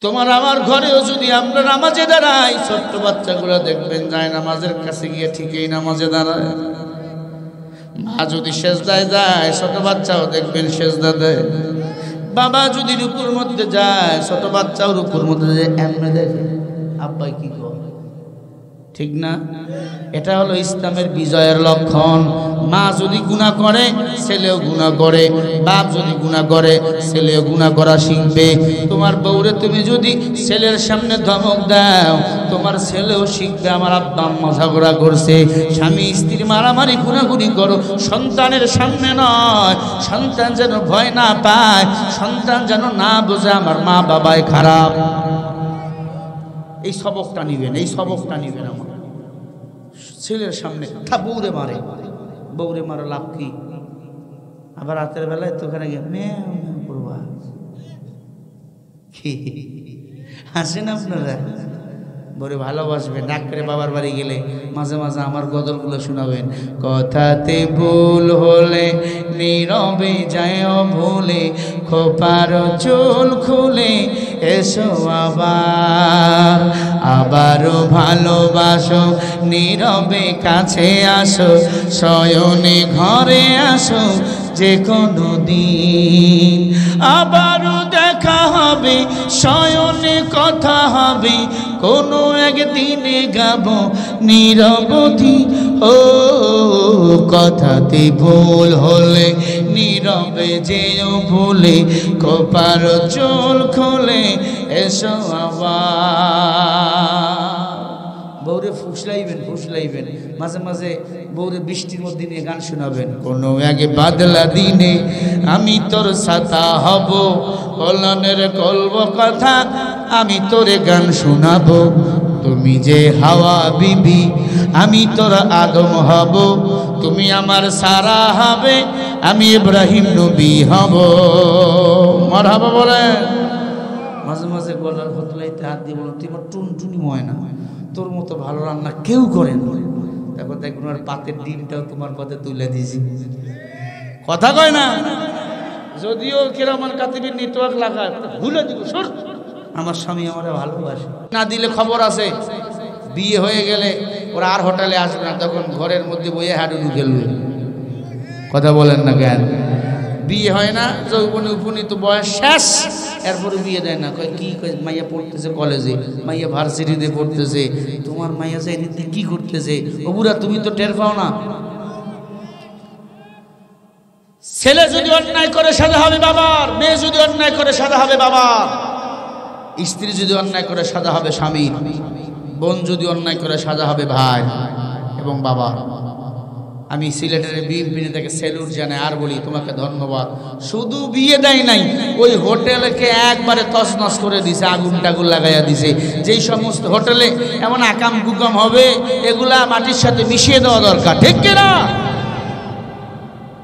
তোমার আমার ঘরেও যদি আমরা নামাজে দাঁড়াই, ছোট্ট বাচ্চাগুলো দেখবেন যায় নামাজের কাছে গিয়ে ঠিকই নামাজে দাঁড়ায়। মা যদি সেজদায় যায়, ছোট বাচ্চাও দেখবেন সেজদা দেয়। বাবা যদি রুকুর মধ্যে যায়, ছোট বাচ্চাও রুকুর মধ্যে যায়, এমনি দেখে আব্বাই কি করে, ঠিক না? এটা হলো ইসলামের বিজয়ের লক্ষণ। মা যদি গুনাহ করে, ছেলেও গুনাহ করে। বাপ যদি গুনাহ করে, ছেলেও গুনাহ করা শিখবে। তোমার বউরে তুমি যদি ছেলের সামনে ধমক দাও, তোমার ছেলেও শিখবে আমার আব্বা আম্মা ঝগড়া করছে। স্বামী স্ত্রী মারামারি গুনাগুনি করো, সন্তানের সামনে নয়। সন্তান যেন ভয় না পায়, সন্তান যেন না বোঝে আমার মা বাবাই খারাপ। এই সবকটা নিবেন, এই সবকটা নিবেন। আমার ছেলের সামনে বউরে মারে, বউরে মারো লাভ কি? আবার রাতের বেলায় তো ওখানে গিয়ে মেয়ে করবা কি হাসেন আপনারা? বড় ভালোবাসবেন। ডাক করে বাবার বাড়ি গেলে মাঝে মাঝে আমার গজলগুলো শোনাবেন। কথাতে ভুল হলে নীরবে যায় ভুলে, খোপার চুল খুলে এসো আবার, আবারও ভালোবাসো, নীরবে কাছে আসো, শয়নে ঘরে আসো যে কোনো দিন। আবারও দেখা হবে, শয়নে কথা হবে, কোনো একদিনে গাবো নীরবধি। ও কথাতে ভুল হলে নীরবে যেও ভুলে, খোপার চুল খুলে এসো আবার। বউরে ফুসলাইবেন, ফুসলাইবেন। মাঝে মাঝে বউরে বৃষ্টির মধ্যে নিয়ে গান শোনাবেন। কোনো এক বাদলা দিনে আমি তোর ছাতা হব, কলনের কলব কথা আমি তোরে গান শোনাবো। তুমি যে হাওয়া বিবি, আমি তোর আদম হব, তুমি আমার সারা হবে, আমি ইব্রাহিম নবী হব। মারহাবা বলেন। মাঝে মাঝে গলার হতলাইতে হাত দিয়ে বলো, তুই আমার টুনটুনি ময়না, তোর মতো ভালো রান্না কেউ করে না। তারপর দেখুন আর পাতের ডিমটাও তোমার পথে তুলে দিয়েছি। কথা কয় না? যদিও কেরামান কাতিবের নেটওয়ার্ক লাগায়, ভুলে দিব। আমার স্বামী আমার ভালোবাসে না, দিলে খবর আছে বিয়ে হয়ে গেলে ওরা আর হোটেলে আসবে না, তখন ঘরের মধ্যে বইয়ে হাডুডু খেলবে। কথা বলেন না কেন? বিয়ে হয় না, যৌবনে উপনীত বয়স শেষ, এরপরে বিয়ে দেয় না। কয় কি কয়, মাইয়া পড়তেছে কলেজে, মাইয়া ভার্সিটিতে পড়তেছে, তোমার মাইয়া চাইতে কি করতেছে? ও বুড়া তুমি তো টের পাও না। ছেলে যদি অন্যায় করে সাজা হবে বাবার, মেয়ে যদি অন্যায় করে সাজা হবে বাবার, স্ত্রী যদি অন্যায় করে সাজা হবে স্বামীর, বোন যদি অন্যায় করে সাজা হবে ভাই এবং বাবা। আমি সিলেটের বিএনপি নেতাকে স্যালুট জানাই আর বলি তোমাকে ধন্যবাদ। শুধু বিয়ে দেয় নাই, ওই হোটেলকে একবারে তছনছ করে দিছে, আগুন টাগুন লাগাইয়া দিছে। যেই সমস্ত হোটেলে এমন আকাম কুকাম হবে, এগুলা মাটির সাথে মিশিয়ে দেওয়া দরকার, ঠিক কিনা?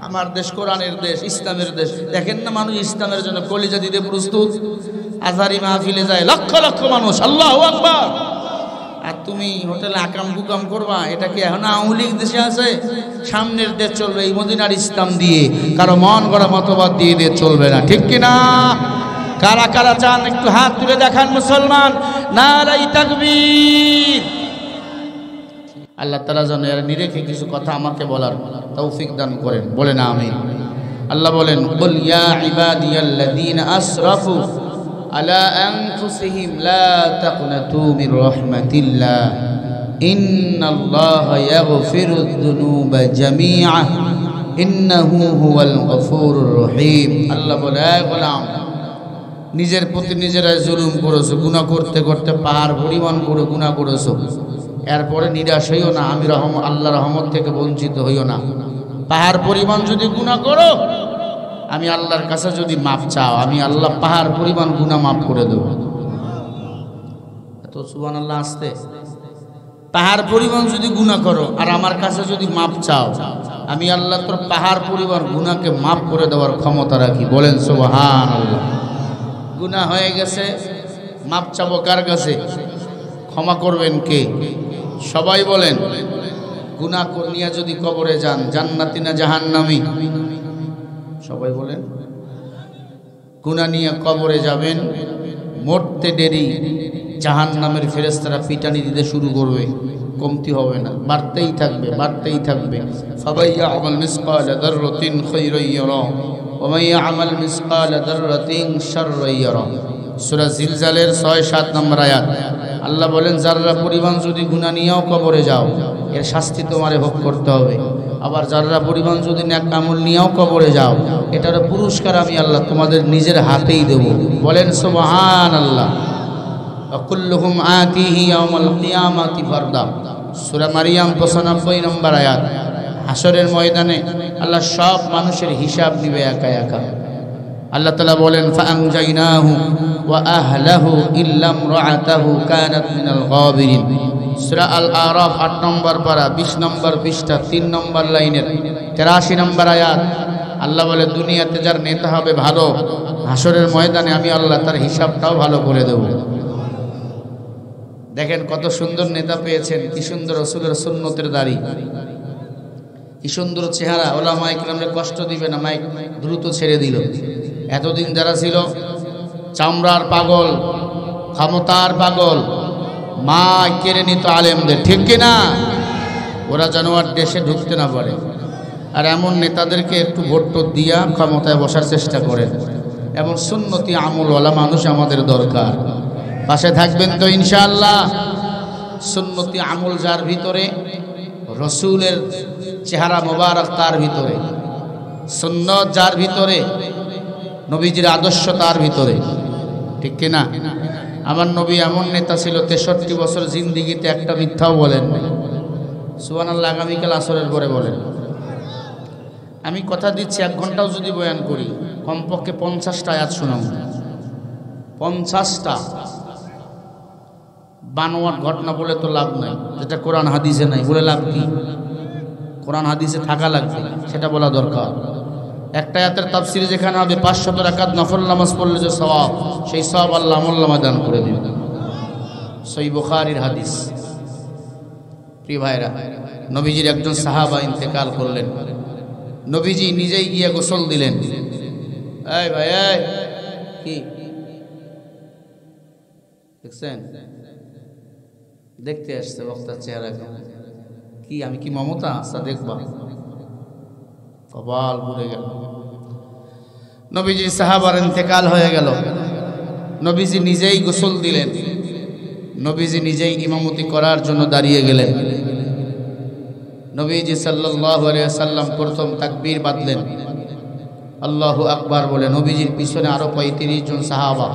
আমার দেশ কোরআনের দেশ, ইসলামের দেশ। দেখেন না মানুষ ইসলামের জন্য কলিজা দিতে প্রস্তুত। আজহারি মাহফিলে যায় লক্ষ লক্ষ মানুষ, আল্লাহু আকবার। আর তুমি হোটেলে আকাম কুকাম করবা, এটা কি এখন আওয়ামী লীগ দেশে আছে? সামনের দেশ চলবে এই মদিনার ইসলাম দিয়ে, কারো মন গড়া মতবাদ দিয়ে দিয়ে চলবে না, ঠিক কিনা? কারা কারা চান একটু হাত তুলে দেখান মুসলমান। নারায়ে তাকবীর। আল্লাহ তাআলা যেন এর নিরেখে কিছু কথা আমাকে বলার তৌফিক দান করেন, বলেন আমিন। আল্লাহ বলেন, কুল ইয়া ইবাদিয়াল্লাযীনা আসরাফু আলা আনফুসিহিম লা তাকনাতু মির রাহমাতিল্লাহ ইন্নাল্লাহা ইয়াগফিরুয যুনুবা জামিআ ইন্নাহু হুয়াল গফুরুর রহিম। আল্লাহ বলে, হে গোলাম, নিজের প্রতি নিজেরা জুলুম করেছো, গুনাহ করতে করতে পাহাড় পরিমাণ করে গুনাহ করেছো, এরপরে নিরাশ হইও না, আমি আল্লাহ রহমত থেকে বঞ্চিত হইও না। পাহাড় পরিমাণ যদি গুনাহ করো, আমি আল্লাহর কাছে যদি মাপ চাও, আমি আল্লাহ পাহাড় পরিমাণ গুনাহ মাফ করে দেব। তো সুবহানাল্লাহ আসতে। পাহাড় পরিমাণ যদি গুনাহ করো আর আমার কাছে যদি মাপ চাও, আমি আল্লাহ তোর পাহাড় পরিমাণ গুনাহকে মাফ করে দেওয়ার ক্ষমতা রাখি, বলেন সুবহানাল্লাহ। গুনাহ হয়ে গেছে, মাপ চাবো কার কাছে? ক্ষমা করবেন কে? সবাই বলেন। গুনাহ নিয়ে যদি কবরে যান, জান্নাতি না জাহান্নামী? সবাই বলেন। গুনাহ নিয়ে কবরে যাবেন, মরতে দেরি জাহান্নামের ফেরেশতারা পিটানি দিতে শুরু করবে, কমতি হবে না, বাড়তেই থাকবে বাড়তেই থাকবে। ফাবাইয়া আমাল মিসকাল যাররাতিন খায়রান ইয়ারা ওয়া মান ইয়ামাল মিসকাল যাররাতিন শাররান ইয়ারা। সূরা জিলজালের 6-7 নম্বর আয়াত। আল্লাহ বলেন যাররা পরিমাণ যদি গুনাহ নিয়েও কবরে যাও এর শাস্তি তোমারে ভোগ করতে হবে। আবার যাররা পরিমাণ যদি নেক আমল নিয়েও কবরে যাও এটার পুরস্কার আমি আল্লাহ তোমাদের নিজের হাতেই দেব। বলেন সুবহানাল্লাহ। কুল্লুহুম আতিহি ইয়াউমাল কিয়ামাতি ফারদা। সূরা মারিয়াম 95 নম্বর আয়াত। হাসরের ময়দানে আল্লাহ সব মানুষের হিসাব নিবে একা একা। আল্লাহ তাআলা বলেন ফাআনজাইনাহু ওয়া আহলাহু ইল্লা ইমরাআতাহু কানাত মিনাল গাবিরিন। সূরা আল আরাফ 8 নম্বর পারা 20 নম্বর পৃষ্ঠা 3 নম্বর লাইনের 83 নম্বর আয়াত। আল্লাহ বলে দুনিয়াতে যার নেতা হবে ভালো, হাসরের ময়দানে আমি আল্লাহ তার হিসাবটাও ভালো করে দেব। দেখেন কত সুন্দর নেতা পেয়েছেন, কি সুন্দর রাসূলের সুন্নতের দাড়ি, কি সুন্দর চেহারা। ওলামায়ে কেরামরে কষ্ট দিবে না, মাইক দ্রুত ছেড়ে দিল। এতদিন যারা ছিল চামড়ার পাগল, ক্ষমতার পাগল, মা কেড়ে নিত আলেমদের, ঠিক কিনা? ওরা জানোয়ার দেশে ঢুকতে না পারে। আর এমন নেতাদেরকে একটু ভোট দিয়া ক্ষমতায় বসার চেষ্টা করেন। এমন সুন্নতি আমলওয়ালা মানুষ আমাদের দরকার। পাশে থাকবেন তো ইনশাআল্লাহ। সুন্নতি আমল যার ভিতরে, রসুলের চেহারা মোবারক তার ভিতরে, সুন্নত যার ভিতরে, নবীজির আদর্শ তার ভিতরে, ঠিক কিনা? আমার নবী এমন নেতা ছিল 63 বছর জিন্দিগিতে একটা মিথ্যাও বলেন নাই। সুবহানাল্লাহ। আগামীকাল আসরের পরে বলেন। আমি কথা দিচ্ছি 1 ঘন্টাও যদি বয়ান করি কমপক্ষে 50টা আয়াত শোনাব। 50টা বানোয়াট ঘটনা বলে তো লাভ নাই, যেটা কোরআন হাদিসে নাই বলে লাভ কি? কোরআন হাদিসে থাকা লাগবে, সেটা বলা দরকার। একটা আয়াতের তাফসীরে যেখানে হবে 500 রাকাত নফল নামাজ পড়লে যে সওয়াব, সেই সওয়াব আল্লাহ আমলনামায় দান করে দিবেন। সহিহ বুখারীর হাদিস। প্রিয় ভাইরা, নবীজির একজন সাহাবা ইন্তেকাল করলেন। নবীজি নিজেই গিয়ে গোসল দিলেন। এই ভাই, এই কি দেখছেন? দেখতে আসছে বক্তার চেহারা কি? আমি কি মমতা? আচ্ছা দেখবা, কপাল পুড়ে গেল। নবীজি সাহাবার ইন্তেকাল হয়ে গেল। নবীজি নিজেই গোসল দিলেন। নবীজি নিজেই ইমামতি করার জন্য দাঁড়িয়ে গেলেন। নবীজি সাল্লাল্লাহু আলাইহি ওয়াসাল্লাম প্রথম তাকবীর বাঁধলেন, আল্লাহু আকবার বলে। নবীজির পিছনে আরো 35 জন সাহাবা,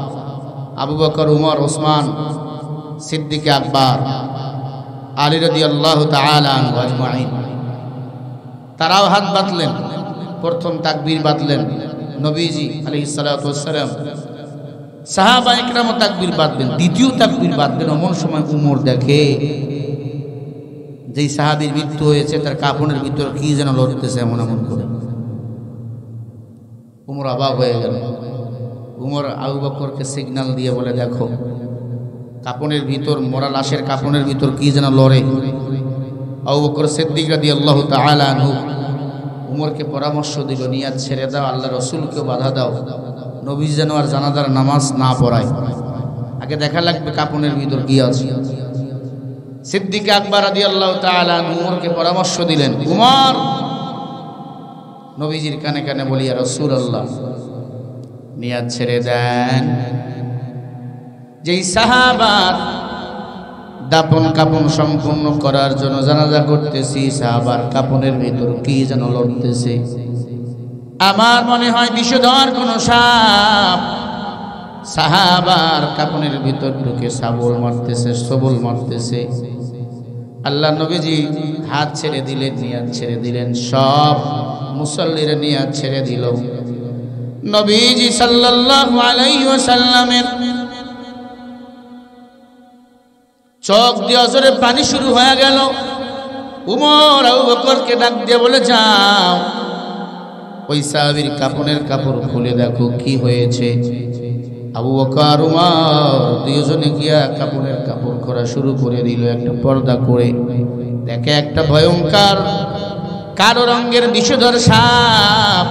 আবু বকর, উমর, ওসমান, সিদ্দিক আকবর, আলী রাদিয়াল্লাহু তাআলা আনহু আজমাইন, তারাও হাত বাঁধলেন, প্রথম তাকবীর বাঁধলেন। নবীজি আলাইহিস সালাতু ওয়াস সালাম, সাহাবা ইকরাম তাকবীর বাঁধলেন, দ্বিতীয় তাকবীর বাঁধলেন। এমন সময় উমর দেখে যেই সাহাবীর মৃত্যু হয়েছে তার কাফনের ভিতর কি যেন লড়তেছে এমন এমন করে। উমর অবাক হয়ে গেল। উমর আবু বকরকে সিগন্যাল দিয়ে বলে, দেখো কাফনের ভিতর, মরা লাশের কাফনের ভিতর কি যেন লড়ে। আবু বকর সিদ্দিক রাদিয়াল্লাহু তাআলা আনহু উমরকে পরামর্শ দিল, নিয়াত ছেড়ে দাও, আল্লাহ রসুলকে বাধা দাও, নবী যেন আর জানাজার নামাজ না পড়ায়, আগে দেখা লাগবে কাফনের ভিতর কি আছে। সিদ্দিক আকবর রাদিয়াল্লাহু তাআলা আনহু উমরকে পরামর্শ দিলেন। উমর নবীজির কানে কানে বলি, ইয়া রাসূলুল্লাহ, নিয়াত ছেড়ে দেন। যেই সাহাবার দাপন কাপন সম্পূর্ণ করার জন্য জানাজা করতেছি, সাহাবার কাপনের ভিতর কি যেন লড়তেছে। আমার মনে হয় বিষধর কোন সাপ সাহাবার কাপনের ভিতর ঢুকে সাবল মারতেছে, সবল মারতেছে। আল্লাহ নবীজি হাত ছেড়ে দিলেন, নিয়াত ছেড়ে দিলেন, সব মুসল্লিরা নিয়াত ছেড়ে দিল। নবীজি সাল্লাল্লাহু আলাইহি ওয়াসাল্লামের চোখ দিয়ে অজরে পানি শুরু হয়ে গেল। উমর আবু বকরকে ডাক দিয়ে বলে, যাও ওই সাহাবীর কাপনের কাপড় খুলে দেখো কি হয়েছে। আবু বকর উমর দুইজনে গিয়া কাপনের কাপড় খোলা শুরু করে দিল, একটা পর্দা করে। দেখে একটা ভয়ঙ্কর কালো রঙের বিষধর সাপ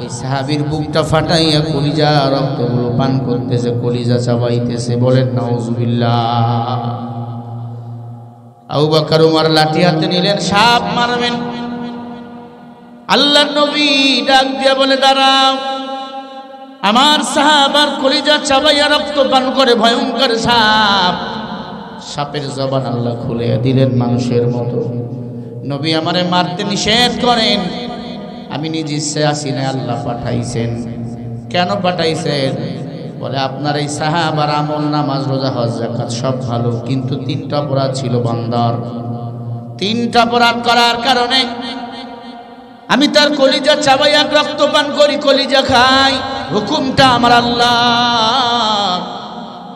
ওই সাহাবীর বুকটা ফাটাইয়া কলিজা রক্তগুলো পান করতেছে, কলিজা চাবাইতেছে। বলেন নাউজুবিল্লাহ। আবু বকর ওমর লাঠি হাতে নিলেন, সাপ মারবেন। আল্লাহর নবী ডাক দিয়া বলে, দাঁড়াও, আমার সাহাবার কলিজা চাবাইয়া রক্ত পান করে ভয়ঙ্কর সাপ। সাপের জবান আল্লাহ খুলে দিলেন মানুষের মতো। নবী আমারে মারতে নিষেধ করেন, আমি নিজ ইচ্ছে আসি না, আল্লাহ পাঠাইছেন। কেন পাঠাইছেন? বলে, আপনার এই সাহাবার আমল, নামাজ, রোজা, হজ, যাকাত সব ভালো, কিন্তু 3টা অপরাধ ছিল বান্দার। 3টা অপরাধ করার কারণে আমি তার কলিজা চাবাইয়া রক্ত পান করি, কলিজা খাই। হুকুমটা আমার আল্লাহ।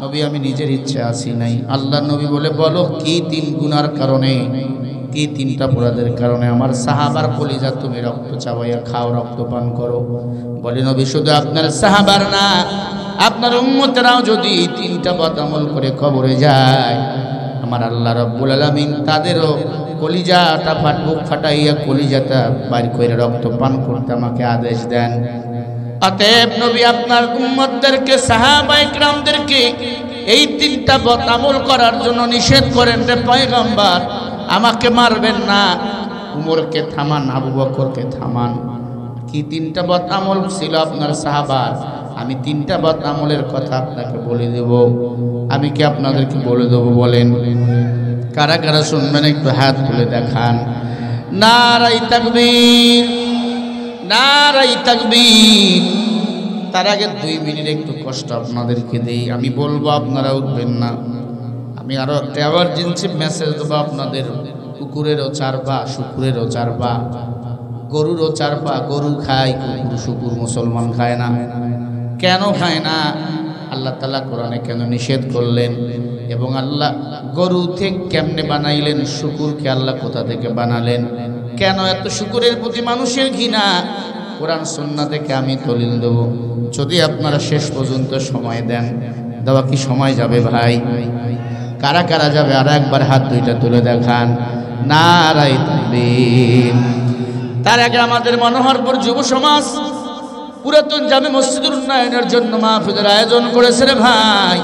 নবী, আমি নিজের ইচ্ছে আসি নাই। আল্লাহ নবী বলে, বলো কি 3 গুনার কারণে, কি 3টা অপরাধের কারণে আমার সাহাবার কলিজা তুমি রক্ত চাবাইয়া খাও, রক্ত পান করো? বলে, নবী, শুধু আপনার সাহাবার না, আপনার উম্মতেরাও যদি 3টা বদআমল করে কবরে যায়, আমার আল্লাহ রাব্বুল আলামিন তাদেরও কলিজাটা বুক ফাটাইয়া কলিজাটা বাইর করে রক্ত পান করতে আমাকে আদেশ দেন। অতএব নবী আপনার উম্মতদেরকে, সাহাবায়ে কিরামদেরকে এই 3টা বদআমল করার জন্য নিষেধ করেন। রে পয়গম্বর, আমাকে মারবেন না, উমরকে থামান, আবু বকরকে থামান। কি 3টা বদআমল ছিল আপনার সাহাবার? আমি 3টা বদআমলের কথা আপনাকে বলে দেব। আমি কি আপনাদেরকে বলে দেব? বলেন, কারা কারা শুনবেন একটু হাত তুলে দেখান। নারায়ে তাকবীর, নারায়ে তাকবীর। তার আগে 2 মিনিট একটু কষ্ট আপনাদেরকে দেই। আমি বলবো, আপনারা উঠবেন না। আমি আরো একটা এমার্জেন্সি মেসেজ দেবো আপনাদের। কুকুরেরও 4 পা, শুকুরেরও 4 পা, গরুরও 4 পা। গরু খায়, কুকুর শুকুর মুসলমান খায় না। কেন খায় না? আল্লাহ তাআলা কোরআনে কেন নিষেধ করলেন? এবং আল্লাহ গরু থেকে কেমনে বানাইলেন, শুকুরকে আল্লাহ কোথা থেকে বানালেন? কেন এত শুকুরের প্রতি মানুষের ঘৃণা? কোরআন সুন্নাহ থেকে আমি দলিল দেব, যদি আপনারা শেষ পর্যন্ত সময় দেন। দেওয়া কি সময় যাবে ভাই? কারা কারা যাবে? আর একবার হাত 2টা তুলে দেখান। নারায়ে তাকবীর। তার আগে আমাদের মনোহরপুর যুব সমাজ পুরাতন জামে মসজিদের উন্নয়নের জন্য মাহফিলের আয়োজন করেছে রে ভাই।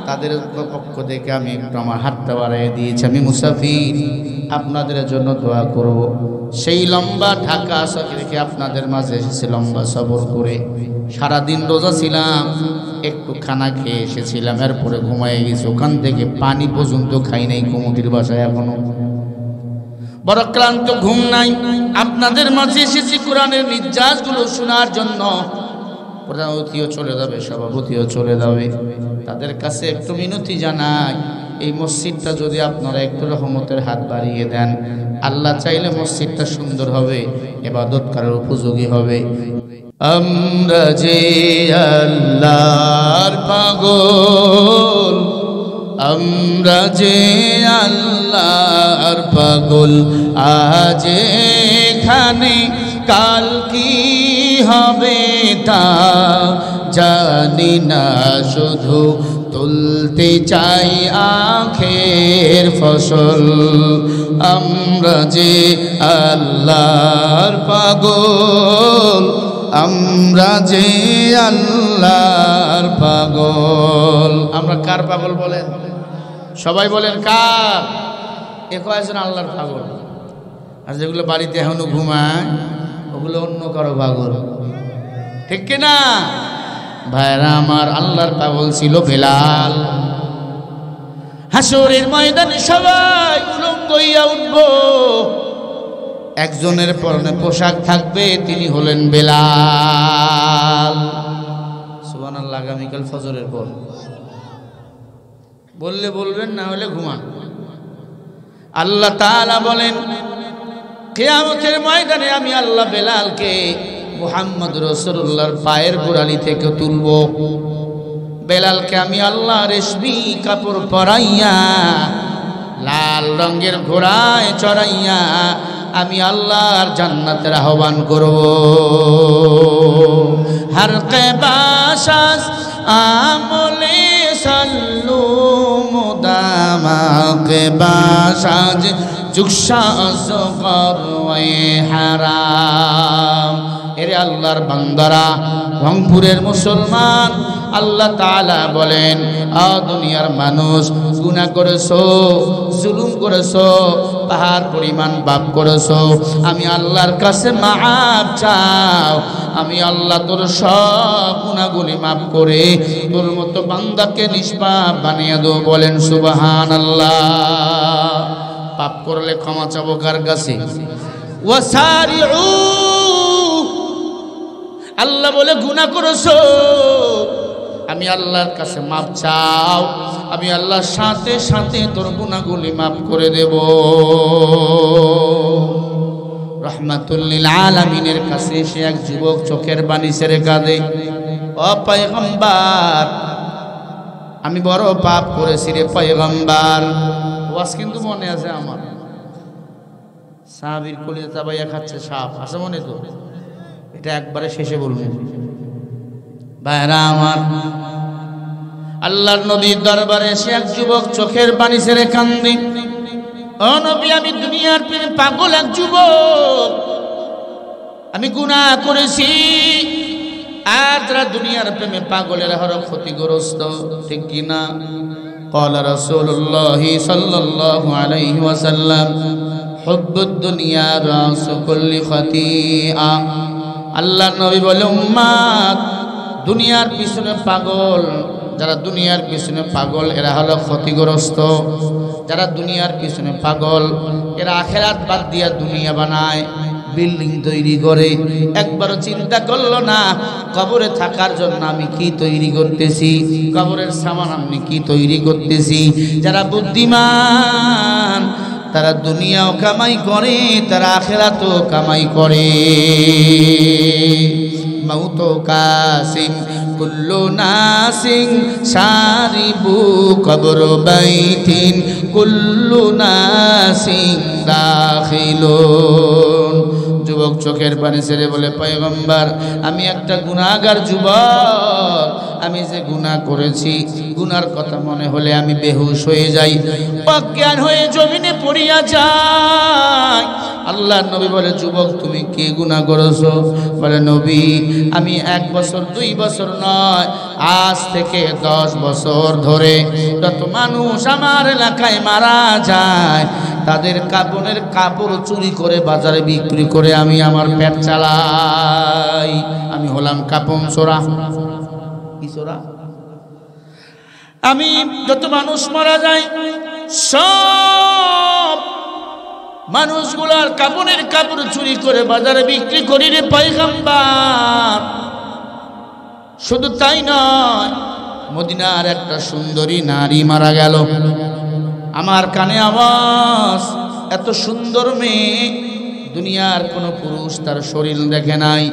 তাদের পক্ষ থেকে আমি একটু আমার হাতটা বাড়িয়ে দিয়েছি। আমি মুসাফির, আপনাদের জন্য দোয়া করব। সেই লম্বা ঢাকা রেখে আপনাদের মাঝে এসেছি, লম্বা সফর করে। সারাদিন রোজা ছিলাম, একটু খানা খেয়ে এসেছিলাম, এরপরে ঘুমাই গেছি। ওখান থেকে পানি পর্যন্ত খাই নাই, কমিটির বাসায় এখনো। বড় ক্লান্ত, ঘুম নাই। আপনাদের মাঝে এসেছি কোরআনের নির্যাসগুলো শোনার জন্য। প্রধান অতিথিও চলে যাবে, সভাপতিও চলে যাবে। তাদের কাছে একটু মিনতি জানাই, এই মসজিদটা যদি আপনারা একটু রহমতের হাত বাড়িয়ে দেন, আল্লাহ চাইলে মসজিদটা সুন্দর হবে, ইবাদত করার উপযোগী হবে। আমরা যে আল্লাহর পাগল, আমরা যে আল্লাহর পাগল, আজ এখানে, কাল কি হবে তা জানি না, শুধু তুলতে চাই আখের ফসল। আমরা যে আল্লাহর পাগল, আমরা যে আল্লাহর পাগল। আমরা কার পাগল বলেন? সবাই বলেন কার? একজন আল্লাহর পাগল। আর যেগুলো বাড়িতে এখনো ঘুমায়, ওগুলো অন্য কারো পাগল। ঠিক কিনা ভাইরা আমার? আল্লাহর পাগল ছিল বেলাল। হাসরের ময়দানে সবাই উলঙ্গ হইয়া উঠব, একজনের পরনে পোশাক থাকবে, তিনি হলেন বেলাল। সুবহানাল্লাহ। আগামীকাল ফজরের পর বললে বলবেন, না হলে ঘুমান। আল্লাহ তাআলা বলেন, কিয়ামতের ময়দানে আমি আল্লাহ বেলালকে মুহাম্মদ রাসূলুল্লাহর পায়ের গোড়ালি থেকে তুলব। বেলালকে আমি আল্লাহ রেশমি কাপড় পরাইয়া, লাল রঙের ঘোড়ায় চড়াইয়া আমি আল্লাহর জান্নাতের আহ্বান করব। হর কে বাসাস আমলে সাল্লু মুদামা কে বাসাজ জুকশাস করওয়ে হারাম। এরে আল্লাহর বান্দারা, রংপুরের মুসলমান, আল্লাহ তাআলা বলেন, দুনিয়ার মানুষ, গুনাহ করেছো, জুলুম করেছো, পাহাড় পরিমাণ পাপ করেছো, আমি আল্লাহর কাছে মাফ চাও, আমি আল্লাহ তোর সব গুনাহগুলি মাফ করে তোর মতো বান্দাকে নিষ্পাপ বানিয়ে দেব। বলেন সুবহানাল্লাহ। পাপ করলে ক্ষমা চাবো কার কাছে? ওয়াসারিউ, আল্লাহ বলে গুনাহ করেছো, আমি আল্লাহর কাছে মাপ চাও, আমি আল্লাহর সাথে সাথে তোর গুনাহগুলি মাফ করে দেব। রহমাতুল লিল আলামিনের কাছে এসে এক যুবক চোখের পানি ছেড়ে কাঁদে, ও পয়গম্বর, আমি বড় পাপ করেছি রে পয়গম্বর। ওয়াজ কিন্তু মনে আছে আমার, সাহাবীর কলিজা চাবাইয়া খাচ্ছে সাপ, আছে মনে তো? এটা একবারে শেষে বলবেন। ভাইরা আমার, আল্লাহর নবীর দরবারে এসে এক যুবক চোখের পানি ছেড়ে কান্দে, ও নবী, আমি দুনিয়ার প্রেমে পাগল এক যুবক, আমি গুনাহ করেছি, আর যারা দুনিয়ার প্রেমে পাগলেরা হলো ক্ষতিগ্রস্ত, ঠিক কিনা? قال رسول الله صلى الله عليه وسلم حب الدنيا رأس كل خطيئة। আল্লাহ নবী বলে, উম্মত, দুনিয়ার পিছনে পাগল, যারা দুনিয়ার পিছনে পাগল এরা হলো ক্ষতিগ্রস্ত। যারা দুনিয়ার পিছনে পাগল এরা আখিরাত বাদ দিয়া দুনিয়া বানায়, বিল্ডিং তৈরি করে, একবারও চিন্তা করলো না কবরে থাকার জন্য আমি কি তৈরি করতেছি, কবরের সামান আমি কি তৈরি করতেছি। যারা বুদ্ধিমান তারা দুনিয়াও কামাই করে, তারা আখিরাতও কামাই করে। মাউতো কাসিম কুল্লু নাসিং শারিবু কবর বাইতিন কুল্লু নাসিং দাখিলুন। যুবক চোখের পানি ছেড়ে বলে, পয়গম্বর, আমি একটা গুনাহগার যুবক, আমি যে গুনাহ করেছি, গুনার কথা মনে হলে আমি বেহুশ হয়ে যাই, অজ্ঞান হয়ে জমিনে পড়িয়া যাই। আল্লাহর নবী বলে, যুবক, তুমি কি গুনাহ করেছো? বলে, নবী, আমি 1 বছর 2 বছর নয়, আজ থেকে 10 বছর ধরে যত মানুষ আমার এলাকায় মারা যায় তাদের কাপড়ের কাপড় চুরি করে বাজারে বিক্রি করে আমি আমার পেট চালাই। আমি হলাম কাপন চোরা। কি চোরা? আমি যত মানুষ মারা যায় সব মানুষগুলার কাপড়ের কাপড় চুরি করে বাজারে বিক্রি করি রে পয়গম্বর। শুধু তাই নয়, মদিনার একটা সুন্দরী নারী মারা গেল, আমার কানে আওয়াজ, এত সুন্দর মেয়ে দুনিয়ার কোনো পুরুষ তার শরীর দেখে নাই।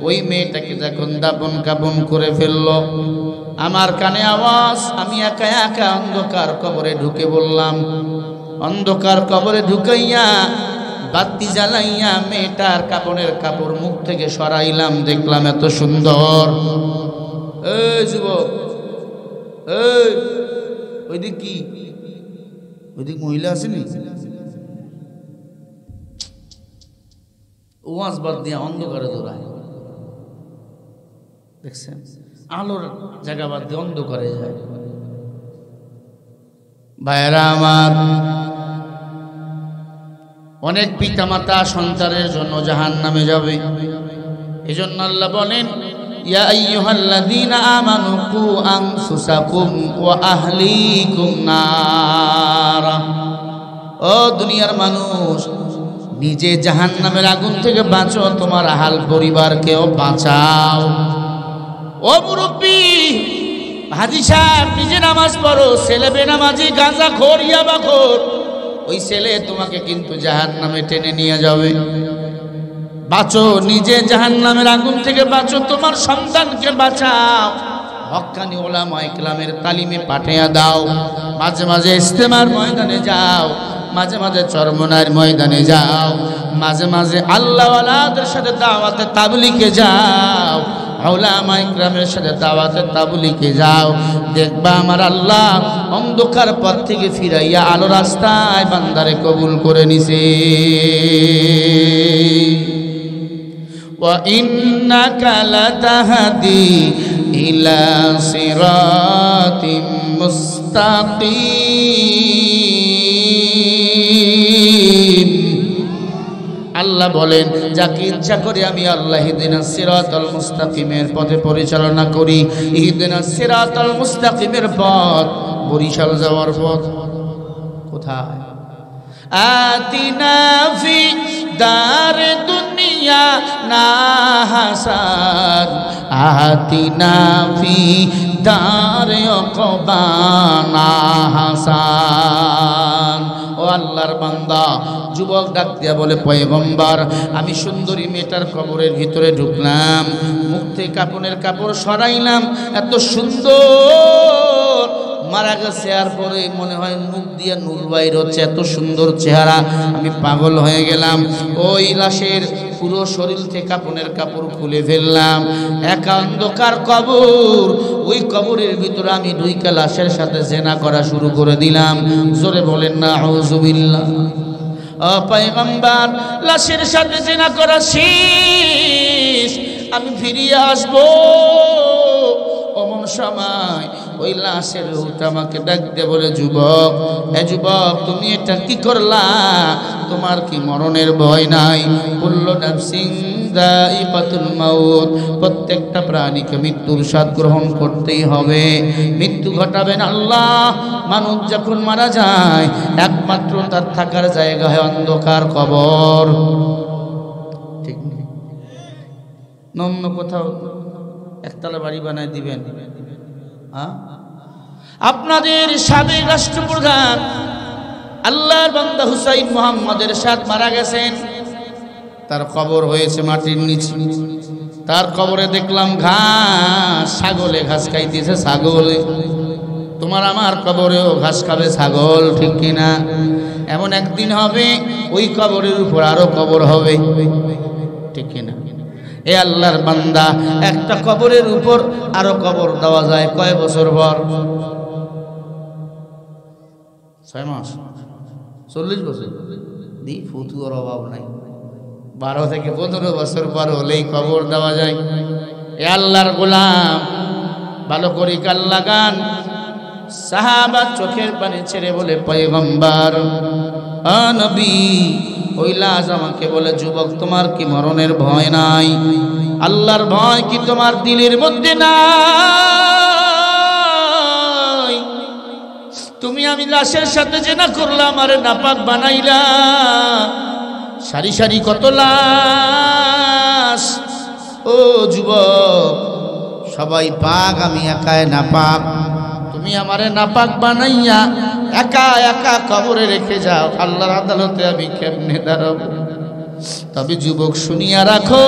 ওই মেয়েটাকে যখন দাপন কাপন করে ফেললো, আমার কানে আওয়াজ, আমি একা একা অন্ধকার কবরে ঢুকে বললাম, অন্ধকার কবরে ঢুকাইয়া বাতি জ্বালাইয়া মেয়েটার কাপড়ের কাপড় মুখ থেকে সরাইলাম, দেখলাম এত সুন্দর। এই যুবক, এই ওইদিক কি, ওইদিক মহিলা আসেনি? ওয়াজ বাদ দিয়া অন্ধকারে দৌড়ায়, দেখছেন? আলোর জায়গা বাদ দিয়ে অন্ধকারে যায়। ভাইরা আমার, অনেক পিতামাতা সন্তানের জন্য জাহান্নামে যাবে। এজন্য আল্লাহ বলেন, ইয়া আইয়ুহাল্লাযীনা আমানু কু আনফুসাকুম ওয়া আহলিকুম নারা। ও দুনিয়ার মানুষ, নিজে জাহান্নামের আগুন থেকে বাঁচো, তোমার আহাল পরিবারকেও বাঁচাও। ও মুরব্বী, হাজী সাহেব, নিজে নামাজ পড়ো, ছেলে বেনামাজি, গাঁজাখোর, ইয়াবাখোর, ওই ছেলে তোমাকে কিন্তু জাহান্নামে টেনে নিয়ে যাবে। বাঁচো, নিজে জাহান্নামের আগুন থেকে বাঁচো, তোমার সন্তানকে বাঁচাও। হক্কানি ওলামা ইকরামের তালিমে পাঠিয়ে দাও, মাঝে মাঝে ইজতেমার ময়দানে যাও, মাঝে মাঝে চরমনার ময়দানে যাও, মাঝে মাঝে আল্লাহওয়ালাদের সাথে দাওয়াতে তাবলীগে যাও, ওলামা ইকরামের সাথে দাওয়াতে তাবলীগে যাও। দেখবা আমার আল্লাহ অন্ধকার পথ থেকে ফিরাইয়া আলো রাস্তায় বান্দারে কবুল করে নিছে। ওয়া ইন্নাকা লাতাহদি ইলা সিরাতিম মুস্তাকিম। আল্লাহ বলেন যাকে ইচ্ছা করে আমি আল্লাহ ইহদিনাস সিরাতাল মুস্তাকিমের পথে পরিচালনা করি। ইহদিনাস সিরাতাল মুস্তাকিমের পথ বরিশাল যাওয়ার পথ। কোথায়? আতিনা ফি দারে দুনিয়া না হাসান, আতিনা ফি দারে উকবা না হাসান। ও আল্লাহর বান্দা, যুবক ডাক দিয়া বলে পয়গম্বর, আমি সুন্দরী মেয়েটার কবরের ভিতরে ঢুকলাম, মুখ থেকে কাপড়ের কাপড় সরাইলাম, এত সুন্দর মারা গেছে, আর পরে মনে হয় মুখ দিয়ে নূর বাইর হচ্ছে, এত সুন্দর চেহারা, আমি পাগল হয়ে গেলাম। ওই লাশের পুরো শরীর থেকে কাপড়ের কাপড় খুলে ফেললাম, একা অন্ধকার কবর, ওই কবরের ভিতরে আমি ঢুইকা লাশের সাথে জেনা করা শুরু করে দিলাম। জোরে বলেন না আউযুবিল্লাহ। ও পয়গম্বর, লাশের সাথে জেনা করা শেষ, আমি ফিরিয়ে আসবো। অমন সময় ওই লাশের রূহটা আমাকে ডাক দিয়ে বলে, যুবক, এ যুবক, তুমি এটা কি করলা? তোমার কি মরণের ভয় নাই? কুল্লু নাফসিন যায়িকাতুল মাউত, প্রত্যেকটা প্রাণীকে মৃত্যুর স্বাদ গ্রহণ করতেই হবে, মৃত্যু ঘটাবেন আল্লাহ। মানুষ যখন মারা যায় একমাত্র তার থাকার জায়গা হয় অন্ধকার কবর, ঠিক নেই? অন্য কোথাও একতলা বাড়ি বানায় দিবেন? আপনাদের সাবেক রাষ্ট্রপ্রধান আল্লাহর বান্দা হুসাইন মুহাম্মদের সাথ মারা গেছেন, তার কবর হয়েছে মাটির নিচে। তার কবরে দেখলাম ঘাস, ছাগলে ঘাস খাইতেছে, ছাগলে। তোমার আমার কবরেও ঘাস খাবে ছাগল, ঠিক কিনা? এমন একদিন হবে ওই কবরের উপর আরো কবর হবে, ঠিক কিনা? এ আল্লাহর বান্দা, একটা কবরের উপর আরো কবর দেওয়া যায় কয় বছর পর? 6 মাস, 40 বছর। দি ফুতুর অভাব নাই, 12 থেকে 15 বছর পর হলেই কবর দেওয়া যায়। এ আল্লাহর গোলাম, ভালো করে কান লাগান। সাহাবা চোখের পানি ছেড়ে বলে, পয়গম্বর, আ নবী, ওই লাশ আমাকে বলে, যুবক, তোমার কি মরণের ভয় নাই? আল্লাহর ভয় কি তোমার দিলের মধ্যে নাই? তুমি আমি লাশের সাথে জেনা করলাম, আরে নাপাক বানাইলা, সারি সারি কত লাশ। ও যুবক, সবাই পাক, আমি একাই নাপাক। তুমি আমারে নাপাক বানাইয়া একা একা কবরে রেখে যাও, আল্লাহর আদালতে আমি কেমনে দাঁড়াবো? তবে যুবক, শুনিয়া রাখো,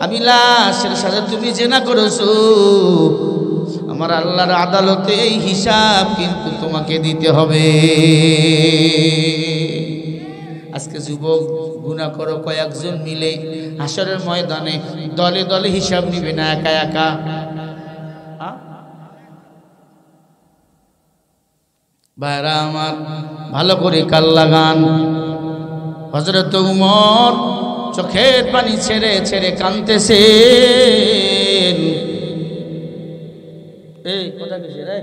আমি লাশের সাথে তুমি জেনা করেছো, আমার আল্লাহর আদালতে এই হিসাব কিন্তু তোমাকে দিতে হবে। আজকে যুবক, গুনাহ করো কয়েকজন মিলে, হাসরের ময়দানে দলে দলে হিসাব নিবে না, একা একা। ভাইরা আমার, ভালো করে কান লাগান। হযরত উমর চোখের পানি ছেড়ে ছেড়ে কাঁদতেছেন। এই কথা কিসে রে?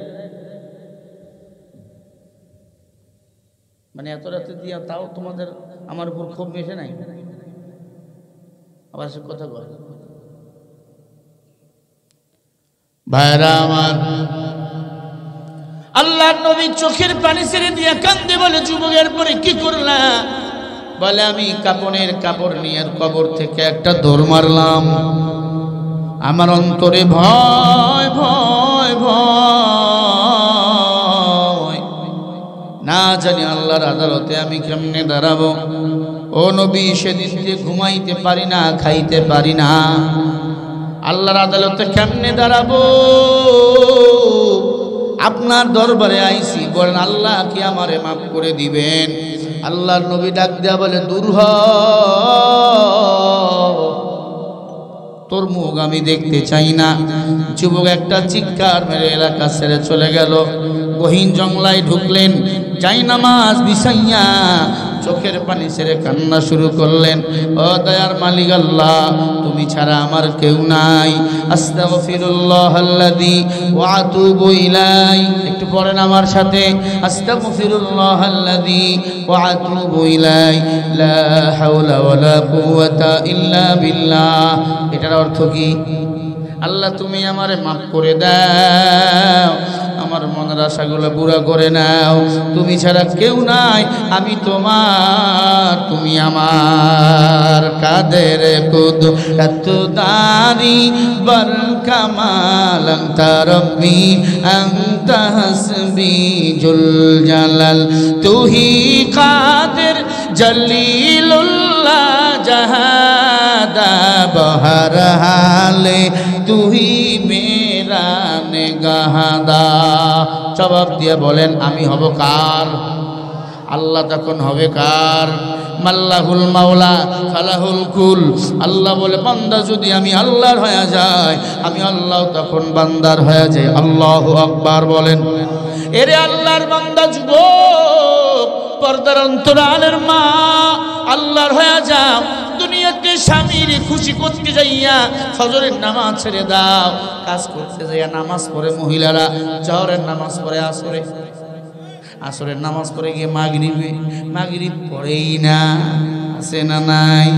মানে এত রাতে দিয়া তাও তোমাদের আমার উপর খুব মেশে নাই, আবার সে কথা বলে। ভাইরা আমার, আল্লাহর নবী চোখের পানি ছেড়ে দিয়ে কান্দে বলে, যুবকের পরে কি করলা? বলে, আমি কাপড়ের কাপড় নিয়ে কবর থেকে একটা দৌড় মারলাম। আমার অন্তরে ভয় ভয় ভয়, না জানি আল্লাহর আদালতে আমি কেমনে দাঁড়াবো। ও নবী, সেদিন থেকে ঘুমাইতে পারি না, খাইতে পারি না, আল্লাহর আদালতে কেমনে দাঁড়াবো? আপনার দরবারে আইছি, বলেন আল্লাহ কি আমারে মাফ করে দিবেন? আল্লাহর নবী ডাক দেয়া বলে, দূর হ, তোর মুখ আমি দেখতে চাই না। যুবক একটা চিৎকার মেরে এলাকা ছেড়ে চলে গেল, গহীন জঙ্গলায় ঢুকলেন, জায়নামাজ বিছাইয়া চোখের পানি ছেড়ে কান্না শুরু করলেন। ও দয়ার মালিক আল্লাহ, তুমি ছাড়া আমার কেউ নাই। আস্তাগফিরুল্লাহাল্লাযী ওয়া আতুবু ইলাইহি। একটু পড়েন আমার সাথে, আস্তাগফিরুল্লাহাল্লাযী ওয়া আতুবু ইলাইহি, লা হাওলা ওয়ালা কুওয়াতা ইল্লা বিল্লাহ। এটার অর্থ কি? আল্লাহ তুমি আমারে মাফ করে দাও, আমার মনের আশাগুলো পুরা করে নাও। তুমি ছাড়া কেউ নাই, আমি তোমার, তুমি আমার। কাদের কুদরত দারি বর কামাল আনতা রব্বি আনতা হাসবি জুল জালাল তুহি কাদের জলিলুল্লাহ জাহাদা বহর হালে তুহি মেরা নেগাহাদা। জবাব দিয়ে বলেন, আমি হব কার? আল্লাহ তখন হবে কার? মাল্লাহুল মাওলা ফালাহুল কুল। আল্লাহ বলে, বান্দা যদি আমি আল্লাহর হয়ে যায়, আমি আল্লাহ তখন বান্দার হয়ে যাই। আল্লাহু আকবার বলেন। এরে আল্লাহর বান্দা যুবক, পর্দার অন্তরালের মা, আল্লাহর হয়ে যাও। দুনিয়াতে স্বামীর খুশি করতে যাইয়া ফজরের নামাজ ছেড়ে দাও, কাজ করতে যাইয়া নামাজ পড়ে মহিলারা, জোহরের নামাজ পড়ে আসরে, আসরের নামাজ পড়ে গিয়ে মাগরিব পড়েই না, আছে না নাই?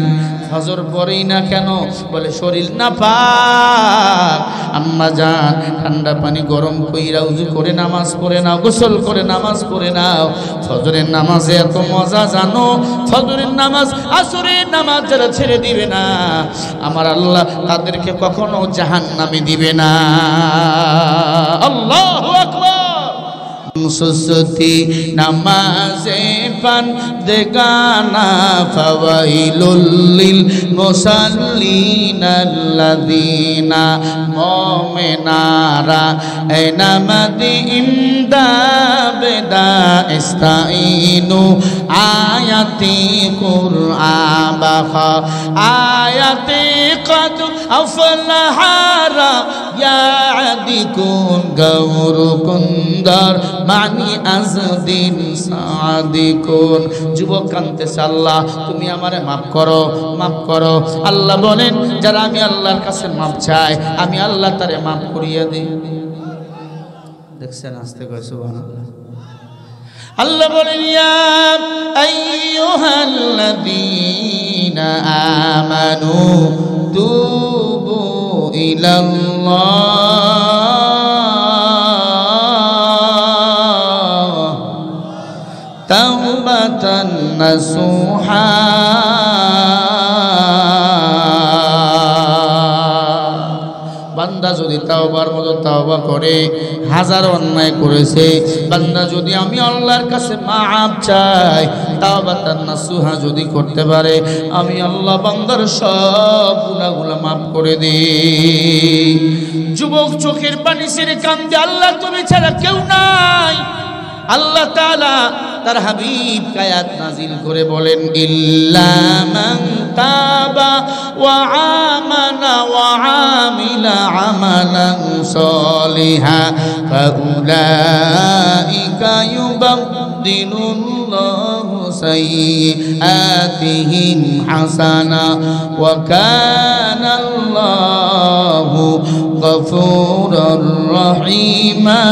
ফজর পড়েই না কেন? বলে শরীর না পাক। আম্মা জান, ঠান্ডা পানি গরম কইরা উযু করে নামাজ পড়ে নাও, গোসল করে নামাজ পড়ে নাও। ফজরের নামাজে এত মজা জানো? ফজরের নামাজ, আসরের নামাজ যারা ছেড়ে দিবে না, আমার আল্লাহ তাদেরকে কখনো জাহান্নামে দিবে না। আল্লাহু আকবার। সুসতি নামাজে পান দেগানা ফাওয়াইলুল লিল মুসাল্লিনাল্লাযিনা মুমিনারা এ নামাজি ইমদা বেদা ইস্তাইনু আয়াতি কুরআন বাখা আয়াতি কদ আফলাহারা ইয়া আদিকুন গৌরকুন্দর মানি আজদিন সাদিকুন। যুবক কান্তেছে, আল্লাহ তুমি আমারে মাফ করো, মাফ করো। আল্লাহ বলেন, যারা আমি আল্লাহর কাছে মাফ চাই, আমি আল্লাহ তারে মাফ করিয়ে দিই। দেখছেন? আসতে কয় সুবহানাল্লাহ। আল্লাহ বলেন, ইয়া আইয়ুহাল্লাযীনা আমানু তুবু ইলাল্লাহ তাওবাতান নাসুহা। বান্দা যদি তাওবার মতো তাওবা করে, হাজার অন্যায় করেছে, বান্দা যদি আমি আল্লাহর কাছে মাফ চাই, তাওবাতান নাসুহা যদি করতে পারে, আমি আল্লাহ বান্দার সব গুনাহগুলো মাফ করে দিই। যুবক চোখের পানি ছেড়ে কান্দে, আল্লাহ তুমি ছাড়া কেউ নাই। আল্লাহ তাআলা তার হাবিব আয়াত নাজিল করে বলেন, ইল্লা মান তাবা ওয়া আমানা ওয়া আমিলা আমালান সলিহা ফাউলাইকা ইউবাদদিলুল্লাহু সাইয়্যাতিহিম হাসানা ওয়া কানাল্লাহু গফুরুর রহিমা।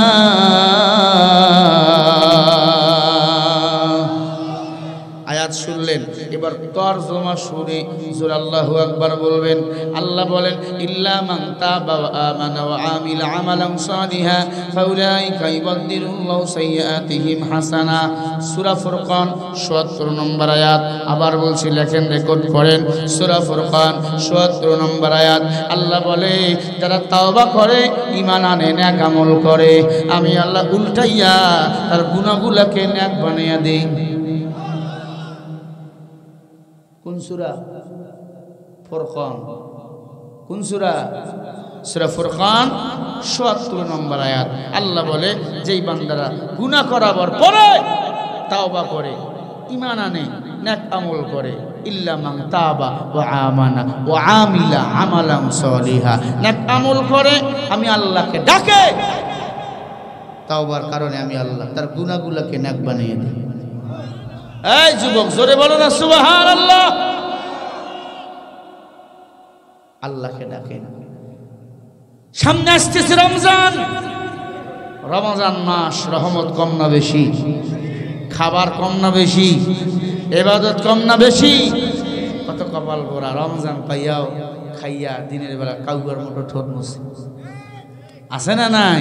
শুনলেন, এবার তরজমা শুনে সূরা আল্লাহু আকবার বলবেন। আল্লাহ বলেন, ইল্লা মান তাবা ওয়া আমানা ওয়া আমিলা আমালান সালিহা ফাউলাইকা ইউবাদদিলুল্লাহু সাইয়্যাতিহিম হাসানা। সূরা ফুরকান ৭৭ নম্বর আয়াত। আবার বলছি, লেখেন, রেকর্ড করেন। সূরা ফুরকান ৭৭ নম্বর আয়াত। আল্লাহ বলে, যারা তাওবা করে, ঈমান আনে, নেক আমল করে, আমি আল্লাহ উল্টাইয়া তার গুনাহগুলোকে নেক বানাইয়া দেই। কোন সূরা? ফুরকান। কোন সূরা? সূরা ফুরকান ৭৭ নম্বর আয়াত। আল্লাহ বলে, যেই বান্দারা গুনাহ করার পরে তাওবা করে, ঈমান আনে, নেক আমল করে, ইল্লা মান তাবা ওয়া আমানা ওয়া আমিলা আমালান সলিহা, নেক আমল করে, আমি আল্লাহকে ডাকে, তাওবার কারণে আমি আল্লাহ তার গুনাহগুলোকে নেক বানিয়ে দিই। এই যুবক জোরে বলো না সুবহানাল্লাহ। আল্লাহকে ডাকেন। সামনে আসতেছে রমজান, রমজান মাস, রহমত কম না বেশি, খাবার কম না বেশি, ইবাদত কম না বেশি? কত কপাল পোড়া রমজান পাইয়াও খাইয়া দিনের বেলা কাউয়ার মতো ঠোঁট মুছে, আছে না নাই?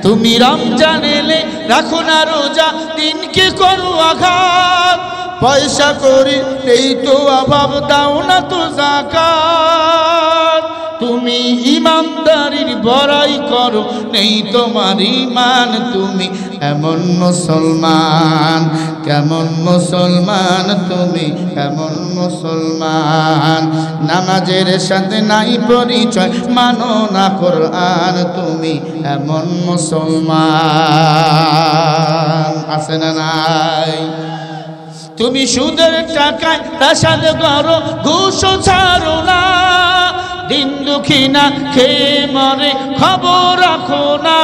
তুমি রমজান এলে রাখো না রোজা, দিনকে করো আঘাত, পয়সা করি এই তো অভাব, দাও না তো যাকাত। তুমি ইমানদারির বড়াই করো, নেই তোমার ঈমান, তুমি এমন মুসলমান, কেমন মুসলমান তুমি, কেমন মুসলমান? নামাজের সাথে নাই পরিচয়, মানো না কোরআন, তুমি এমন মুসলমান, আছে না নাই? তুমি সুদের টাকায় প্রাসাদ করো, ঘুষও ছাড়ো না, দিন দুঃখী না খেয়ে মরে খবর রাখো না।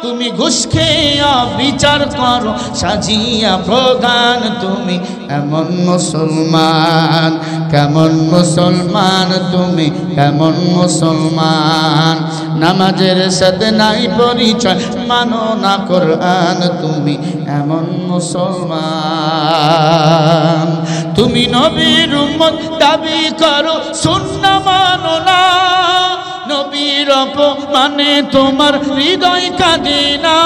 তুমি ঘুষ খেয়ে বিচার করো, সাজিয়া প্রধান, তুমি এমন মুসলমান, কেমন মুসলমান তুমি, কেমন মুসলমান? নামাজের সাথে নাই পরিচয়, মানো না কোরআন, তুমি এমন মুসলমান। তুমি নবীর উম্মত দাবি করো, সুন্নাহ মানো না, নবীর অপমানে তোমার হৃদয় কাঁদে না।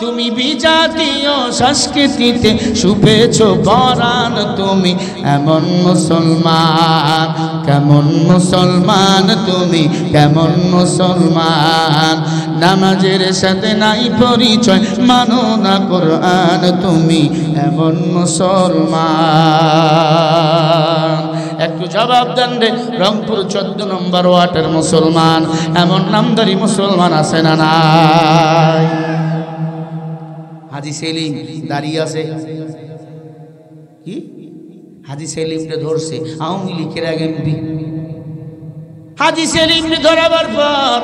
তুমি বিজাতীয় সংস্কৃতিতে শুভেছ পরাণ, তুমি এমন মুসলমান, কেমন মুসলমান তুমি, কেমন মুসলমান? নামাজের সাথে নাই পরিচয়, মানো না কোরআন, তুমি এমন মুসলমান। একটু জবাব দেন রে রংপুর 14 নম্বর ওয়ার্ডের মুসলমান, এমন নামদারি মুসলমান আছে না নাই? হাজি সেলিম দাঁড়িয়ে আছে, কি হাজি সেলিমকে ধরছে আওয়ামী লীগের এক এমপি। হাজি সেলিমকে ধরাবার পর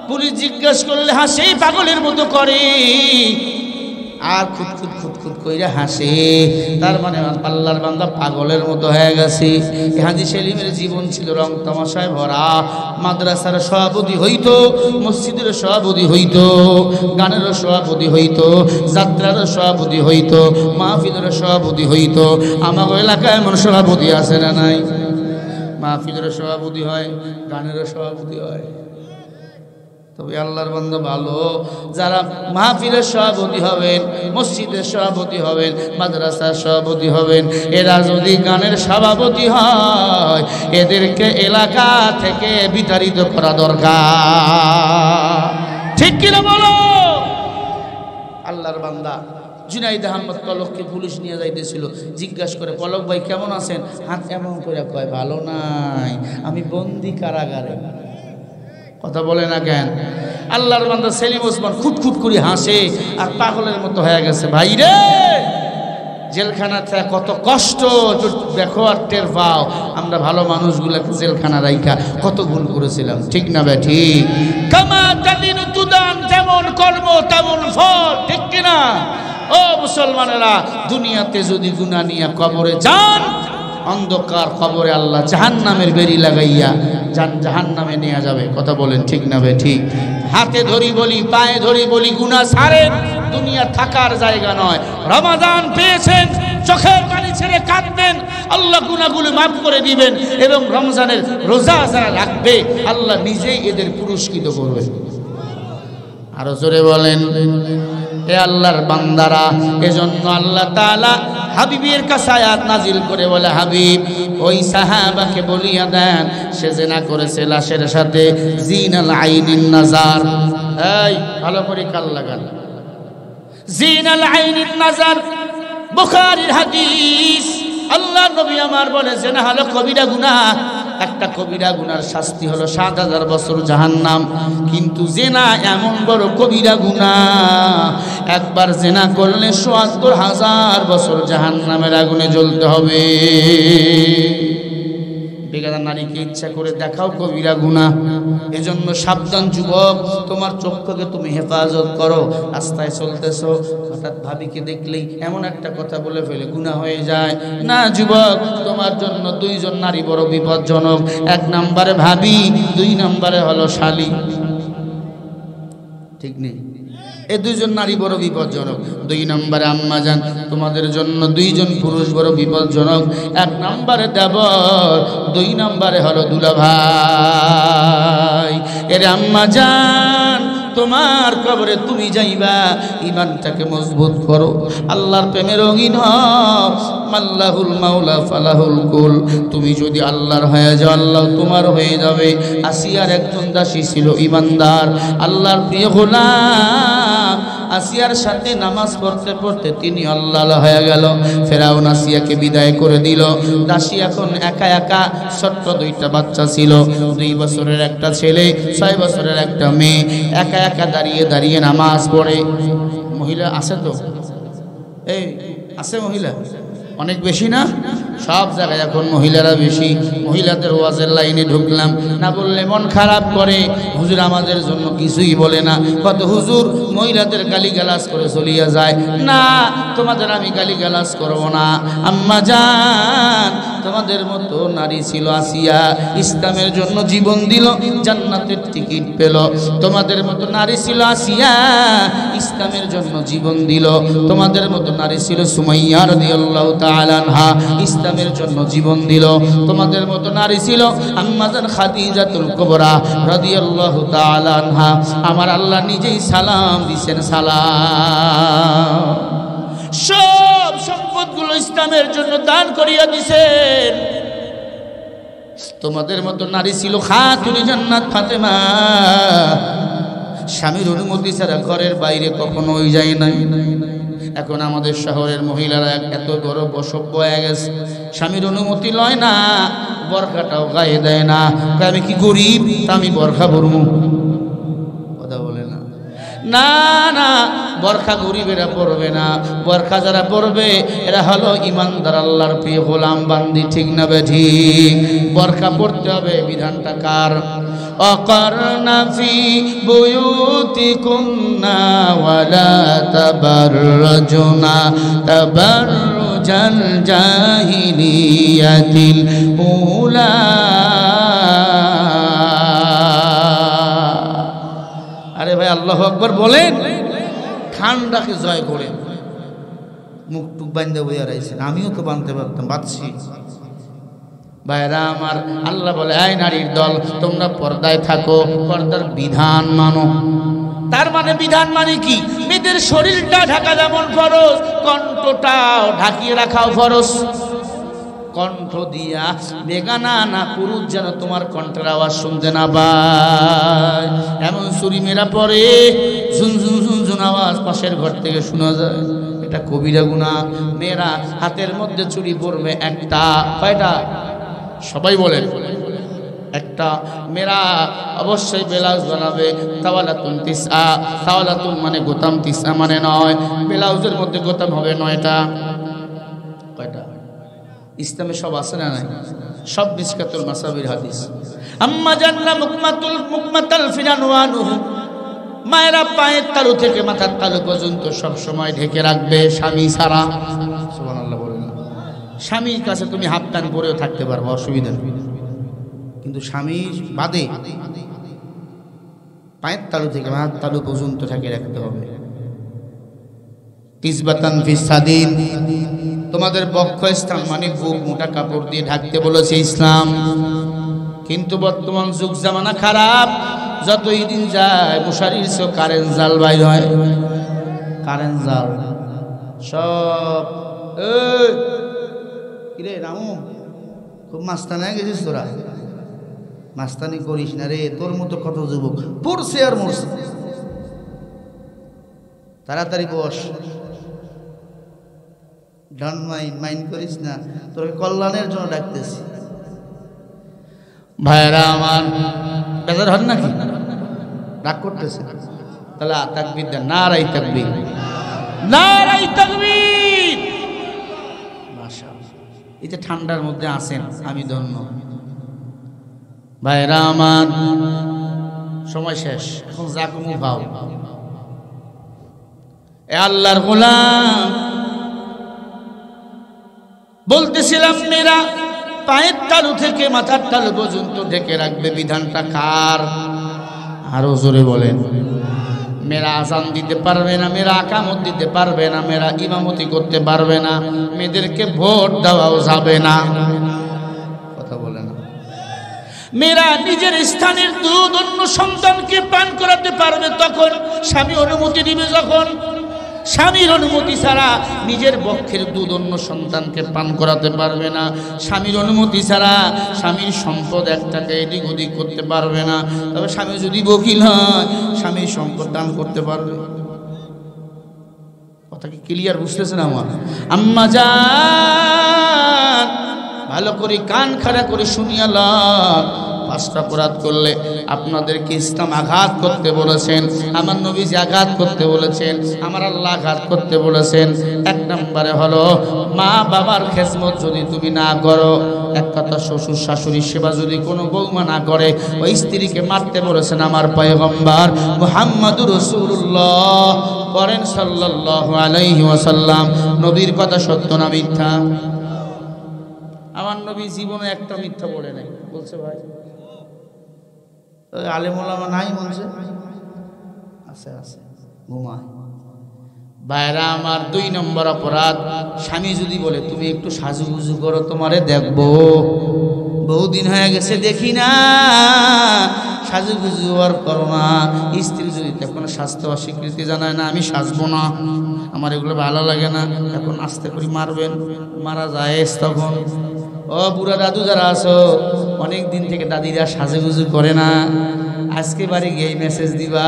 পুলিশ জিজ্ঞেস করলে হাসে, পাগলের মতো করে আর খুঁতখুত খুঁতখুত কইরা হাসে, তার মানে আল্লাহর বান্দা পাগলের মতো হয়ে গেছে। হাজি সেলিমের জীবন ছিল রং তামাশায় ভরা, মাদ্রাসার সভাপতি হইতো, মসজিদের সভাপতি হইতো, গানেরও সভাপতি হইতো, যাত্রার সভাপতি হইতো, মাহফিলের সভাপতি হইতো। আমার এলাকায় এমন সভাপতি আছে না নাই? মাহফিলের সভাপতি হয়, গানেরও সভাপতি হয়। তবে আল্লাহর বান্দা ভালো, যারা মাহফিলের সভাপতি হবেন, মসজিদের সভাপতি হবেন, মাদ্রাসার সভাপতি হবেন, এরা যদি গানের সভাপতি হয়, এদেরকে এলাকা থেকে বিতাড়িত করা দরকার, ঠিক কিনা বলো? আল্লাহর বান্দা জুনাইদ আহমদ পলককে পুলিশ নিয়ে যাইতেছিল, জিজ্ঞাসা করে পলক ভাই কেমন আছেন? হাত এমন করে কয় ভালো নাই, আমি বন্দি কারাগারে। কথা বলে না কেন? আল্লাহর বান্দা সেলিম ওসমান খুঁতখুত করে হাসে আর পাগলের মতো হয়ে গেছে। ভাই রে, জেলখানা থেকে কত কষ্ট দেখো আর টের পাও। আমরা ভালো মানুষগুলোকে জেলখানা রাইখা কত ভুল করেছিলাম, ঠিক না বে ঠিক? কামা তাদিন তুদান, যেমন কর্ম তেমন ফল, ঠিক কিনা? ও মুসলমানেরা, দুনিয়াতে যদি গুনাহ নিয়ে কবরে যান, অন্ধকার কবরে আল্লাহ জাহান্নামের বেড়ি লাগাইয়া জাহান্নামে নিয়ে যাবে। কথা বলেন ঠিক না বে ঠিক? হাতে ধরি বলি, পায়ে ধরি বলি, গুনাহ ছাড়েন, দুনিয়া থাকার জায়গা নয়। রমাদান পেয়েছেন, চোখের পানি ছেড়ে কাঁদবেন, আল্লাহ গুনাহগুলো মাফ করে দিবেন, এবং রমজানের রোজা যারা রাখবে আল্লাহ নিজেই এদের পুরস্কৃত করবেন। আরো জোরে বলেন এ আল্লাহর বান্দারা। এজন্য আল্লাহ তাআলা হাবিবের কাছে আয়াত নাজিল করে বলে, হাবিব ওই সাহাবাকে বলিয়া দেন সে জিনা করেছে লাশের সাথে, জিনাল আইনিন নাজার। এই ভালো করে কাল লাগান, জিনাল আইনিন নাজার বুখারীর হাদিস। আল্লাহ নবী আমার বলে জিনা হলো কবিরা গুনাহ, একটা কবিরা গুনার শাস্তি হলো ৭০০০ বছর জাহান্নাম। কিন্তু জিনা এমন বড় কবিরা গুনাহ, একবার জিনা করলে ৭৪,০০০ বছর জাহান্নামের আগুনে জ্বলতে হবে। বেগানা নারীকে ইচ্ছা করে দেখাও কবিরা গুনাহ। এজন্য সাবধান যুবক, তোমার চক্ষুকে তুমি হেফাজত করো। রাস্তায় চলতেছো, হঠাৎ ভাবিকে দেখলেই এমন একটা কথা বলে ফেলে গুনাহ হয়ে যায়। না যুবক, তোমার জন্য দুইজন নারী বড় বিপজ্জনক। এক নম্বরে ভাবি, দুই নম্বরে হলো শালী। ঠিক নেই? এই দুইজন নারী বড় বিপজ্জনক। দুই নম্বরে আম্মা জান, তোমাদের জন্য দুইজন পুরুষ বড় বিপজ্জনক। এক নম্বরে দেবর, দুই নম্বরে হলো দুলাভাই। এর আম্মা জান, তোমার কবরে তুমি যাইবা, ইমানটাকে মজবুত করো, আল্লাহর প্রেমে রঙিন হও। আল্লাহুল মাওলা ফালাহুল কুল। তুমি যদি আল্লাহর হয়ে যাও, আল্লাহ তোমার হয়ে যাবে। আসিয়ার একজন দাসী ছিল ইমানদার, আল্লাহর প্রিয় গোলাম। আসিয়ার সাথে নামাজ পড়তে পড়তে তিনি আল্লাহ হয়ে গেল। ফেরাউন আসিয়াকে বিদায় করে দিল। দাসী এখন একা একা, ছোট্ট দুইটা বাচ্চা ছিল, 2 বছরের একটা ছেলে, 6 বছরের একটা মেয়ে। একা একা দাঁড়িয়ে দাঁড়িয়ে নামাজ পড়ে। মহিলা আছে তো? এই আছে মহিলা অনেক বেশি না? সব জায়গায় এখন মহিলারা বেশি। মহিলাদের ওয়াজের লাইনে ঢুকলাম, না বললে মন খারাপ করে। হুজুর আমাদের জন্য কিছুই বলে না। কত হুজুর মহিলাদের গালিগালাজ করে চলিয়া যায়। না, তোমাদের আমি গালিগালাজ করব না। আম্মা জান, তোমাদের মতো নারী ছিল আসিয়া, ইসলামের জন্য জীবন দিল, জান্নাতের টিকিট পেল। তোমাদের মতো নারী ছিল আসিয়া, ইসলামের জন্য জীবন দিল। তোমাদের মতো নারী ছিল সুমাইয়া রাদিয়াল্লাহু তাআলা আনহা, ইসলামের জন্য জীবন দিল। তোমাদের মতো নারী ছিল আম্মা জান খাদিজাতুল কুবরা রাদিয়াল্লাহু তাআলা আনহা। আমার আল্লাহ নিজেই সালাম দিবেন, সালাম। সব সম্পদগুলো ইসলামের জন্য দান করিয়া দিছেন। তোমাদের মতো নারী ছিল খাতুনে জান্নাত ফাতেমা, স্বামীর অনুমতি ছাড়া ঘরের বাইরে কখনোই যায় নাই। এখন আমাদের শহরের মহিলারা এত বড় বসব্য হয়ে গেছে, স্বামীর অনুমতি লয় না, বরখাটাও গায়ে দেয় না। আমি কি গরিব, আমি বরখা পরবো? কথা বলে না। না না, বরখা গরিবেরা পড়বে না। বরখা যারা পড়বে এরা হলো ইমানদার, আল্লাহর প্রিয় গোলাম বান্দি। ঠিক না বেঠিক? বরখা পড়তে হবে। বিধানটা কার? অকরনা ফি বুয়ুতিকুন্না ওয়ালা তাবাররুজনা তাবাররুজাল জাহিলিয়াতিল উলা। আরে ভাই আল্লাহু আকবার বলেন। ঠান্ডাকে জয় করে মুখ টুক বান্ধে বইয়া রাইছেন। আমিও তো বাঁধতে পারতাম, বাঁধছি। ভাইরা আমার, আল্লাহ বলে, এই নারীর দল, তোমরা পর্দায় থাকো, পর্দার বিধান মানো। তার মানে বিধান মানে কি? মেয়েদের শরীরটা ঢাকা যেমন ফরজ, কণ্ঠটাও ঢাকিয়ে রাখাও ফরজ। কণ্ঠ দিয়া বেগানা না পুরুষ যেন তোমার কণ্ঠের আওয়াজ শুনতে না পায়। এমন চুরি মেরা পরে ঝুনঝুন ঝুনঝুন আওয়াজ পাশের ঘর থেকে শোনা যায়, এটা কবিরা গুনাহ। মেয়েরা হাতের মধ্যে চুরি পরবে একটা, কয়টা? সবাই বলেন একটা। মেয়েরা অবশ্যই ব্লাউজ বানাবে তাওয়ালাতুন তিসআ। তাওয়ালাতুন মানে গোতাম, তিসআ মানে 9। ব্লাউজের মধ্যে গোতাম হবে 9টা। কয়টা? ইসলামে সব আছে না নাই? সব মিসকাতুল মাসাবির হাদিস। আম্মা জান্না মুকমাতাল ফিরানওয়ানুহু, মায়েরা পায়ের তালু থেকে মাথার তালু পর্যন্ত সব সময় ঢেকে রাখবে, স্বামী ছাড়া। সুবহানাল্লাহ বলেন। স্বামীর কাছে তুমি হাফ প্যান্ট পরেও থাকতে পারবো, অসুবিধা নেই, কিন্তু স্বামীর বাদে পায়ের তালু থেকে মাথার তালু পর্যন্ত ঢেকে রাখতে হবে। কিসবাতান ফিস সাদিন, তোমাদের বক্ষস্থান মানে বুক মোটা কাপড় দিয়ে ঢাকতে বলেছে ইসলাম। কিন্তু বর্তমান যুগ জামানা খারাপ, যতই দিন যায় মশারির চেয়েও কারেন্ট জাল বাইর হয়। কারেন্ট জাল সব। কিরে রামু, খুব মাস্তানি হয়ে গেছিস তোরা। মাস্তানি করিস না রে, তোর মতো কত যুবক পড়ছে আর মরছে। তাড়াতাড়ি বস, ডন্ট মাইন্ড করিস না, তোর কল্যাণের জন্য ডাকতেছি। ভাইরা আমার, বেজার হন নাকি? রাগ করতেছে? তাহলে তাকবীর দেন, নারায়ে তাকবীর, নারায়ে তাকবীর। মাশাআল্লাহ। এই যে ঠান্ডার মধ্যে আছেন, আমি ধন্য। ভাইরা আমার, সময় শেষ, এখন যা কমু খাও। এ আল্লাহর গোলাম, বলতেছিলাম মেয়েরা পায়ের তালু থেকে মাথার তালু পর্যন্ত ঢেকে রাখবে, বিধানটা কার? আরো জোরে বলেন। মেয়েরা আজান দিতে পারবে না, মেয়েরা আকামত দিতে পারবে না, মেয়েরা ইমামতি করতে পারবে না, মেয়েদেরকে ভোট দেওয়াও যাবে না। কথা বলে না। মেয়েরা নিজের স্থানের দুধ অন্য সন্তানকে পান করাতে পারবে তখন, স্বামী অনুমতি দিবে যখন। স্বামীর অনুমতি ছাড়া নিজের বক্ষের দুধ অন্য সন্তানকে পান করাতে পারবে না। স্বামীর অনুমতি ছাড়া স্বামীর সম্পদ একটাকে এদিক ওদিক করতে পারবে না। তবে স্বামী যদি বকিল হয়, স্বামীর সম্পদ দান করতে পারবে। কথা কি ক্লিয়ার বুঝতেছেন আমার আম্মা জান? ভালো করে কান খাড়া করে শুনিয়ালাম। 5টা অপরাধ করলে আপনাদেরকে ইসলাম আঘাত করতে বলেছেন, আমার নবীজি আঘাত করতে বলেছেন, আমার আল্লাহ আঘাত করতে বলেছেন। 1 নম্বরে হলো মা বাবার খেজমত যদি তুমি না করো, এক কথা শ্বশুর শাশুড়ির সেবা যদি কোনো বৌমা না করে, ওই স্ত্রীকে মারতে বলেছেন আমার পয়গম্বর মুহাম্মদুর রাসূলুল্লাহ করেন সাল্লাল্লাহু আলাইহি ওয়াসাল্লাম। নবীর কথা সত্য না মিথ্যা? আমার নবী জীবনে একটা মিথ্যা বলে নাই। বলছে ভাই আলেম ওলামা নাই বলছে? আছে আছে, ঘুমায়। বাইরা আমার 2 নম্বর অপরাধ, স্বামী যদি বলে তুমি একটু সাজুগুজু করো, তোমারে দেখবো, বহুদিন হয়ে গেছে দেখি না, সাজুগুজু আর করো না। স্ত্রী যদি তখন স্বাস্থ্য অস্বীকৃতি জানায় না, আমি সাজবো না, আমার এগুলো ভালো লাগে না, এখন আস্তে করে মারবেন, মারা যায় তখন। ও বুড়া দাদু যারা আছো, অনেক দিন থেকে দাদিরা সাজুগুজু করে না, আজকে বাড়ি গিয়ে মেসেজ দিবা,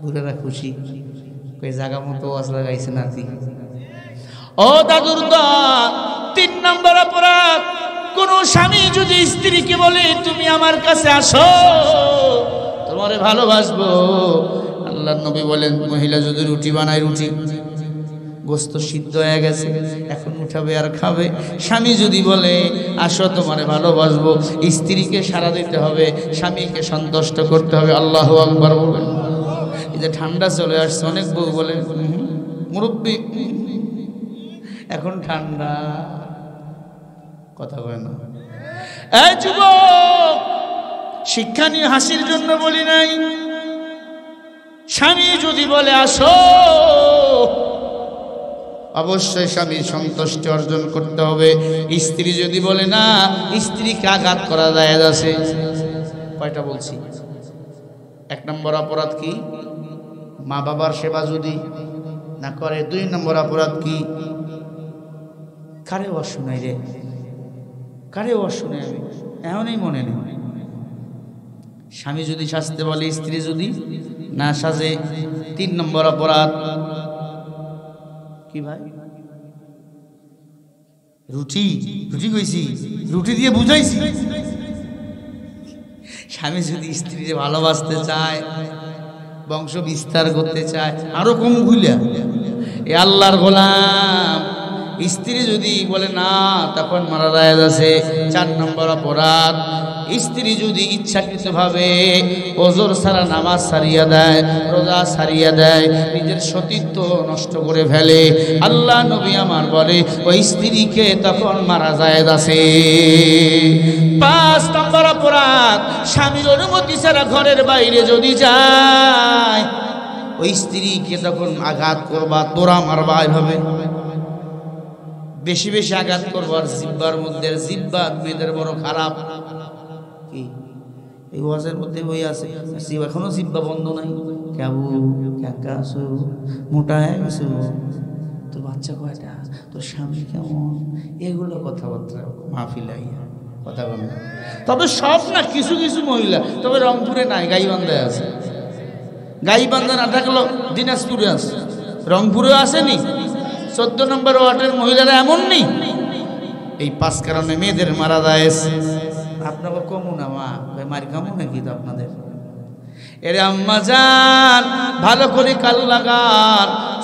বুড়ারা খুশি, কই জায়গা মতো ওয়াজ লাগাইছে নাতি। ও দাদুর দা 3 নম্বর অপরাধ, কোন স্বামী যদি স্ত্রীকে বলে তুমি আমার কাছে আসো, তোমারে ভালোবাসবো। আল্লাহর নবী বলেন মহিলা যদি রুটি বানায়, রুটি গোস্ত সিদ্ধ হয়ে গেছে, এখন উঠাবে আর খাবে। স্বামী যদি বলে আসো তোমারে ভালোবাসবো, স্ত্রীকে সাড়া দিতে হবে, স্বামীকে সন্তুষ্ট করতে হবে। আল্লাহু আকবার বলেন। এই যে ঠান্ডা চলে আসছে, অনেক বউ বলে মুরব্বী এখন ঠান্ডা, কথা বলে না। এই যুবক, শিক্ষা নিয়ে হাসির জন্য বলি নাই। স্বামী যদি বলে আসো, অবশ্যই স্বামীর সন্তুষ্টি অর্জন করতে হবে। স্ত্রী যদি বলে না, স্ত্রীকে আঘাত করা যায় আছে। কয়টা বলছি? 1 নম্বর অপরাধ কি? মা বাবার সেবা যদি না করে। 2 নম্বর অপরাধ কি? কারে ওয়াজ শোনাই রে, কারে ওয়াজ শোনাই আমি, এমনই মনে নেই। স্বামী যদি সাজতে বলে, স্ত্রী যদি না সাজে। 3 নম্বর অপরাধ কি ভাই? রুটি, রুটি কইছি, রুটি দিয়ে বুঝাইছি। স্বামী যদি স্ত্রীকে ভালোবাসতে চায়, বংশ বিস্তার করতে চায়, আরো কম ভুলিয়া, এ আল্লাহর গোলাম, স্ত্রী যদি বলে না, তখন মারা যায় আছে। 4 নম্বর অপরাধ, স্ত্রী যদি ইচ্ছাকৃতভাবে ওজর ছাড়া নামাজ ছাড়িয়া দেয়, রোজা ছাড়িয়া দেয়, নিজের সতীত্ব নষ্ট করে ফেলে, আল্লাহ নবী আমার বলে ওই স্ত্রীকে তখন মারা যায় আছে। 5 নম্বর অপরাধ, স্বামীর অনুমতি ছাড়া ঘরের বাইরে যদি যায়, ওই স্ত্রীকে তখন আঘাত করবা, তোরা মারবা, এভাবে বেশি বেশি আঘাত করবো। আর জিব্বার মধ্যে, জিব্বা মেয়েদের বড় খারাপ। কি এই ওয়াজের মধ্যে বই আছে, এখনো জিব্বা বন্ধ নাই। কেবু কাকা আসো, মোটা হয়ে গেছো, তোর বাচ্চা কয়টা, তোর স্বামী কেমন, এগুলো কথাবার্তা মাহফিলাই কথা বলে। তবে সব না, কিছু কিছু মহিলা, তবে রংপুরে নাই, গাইবান্ধায় আছে। গাইবান্ধা না থাকলেও দিনাজপুরে আছে, রংপুরে আসেনি। 14 নম্বর ওয়ার্ডের মহিলারা এমন নেই। এই 5 কারণে মেয়েদের মারা যায়। আপনাকে কমু না মা ভাই, মারি কামু নাকি তো আপনাদের? এরে আম্মা জান, ভালো করে কাল লাগান,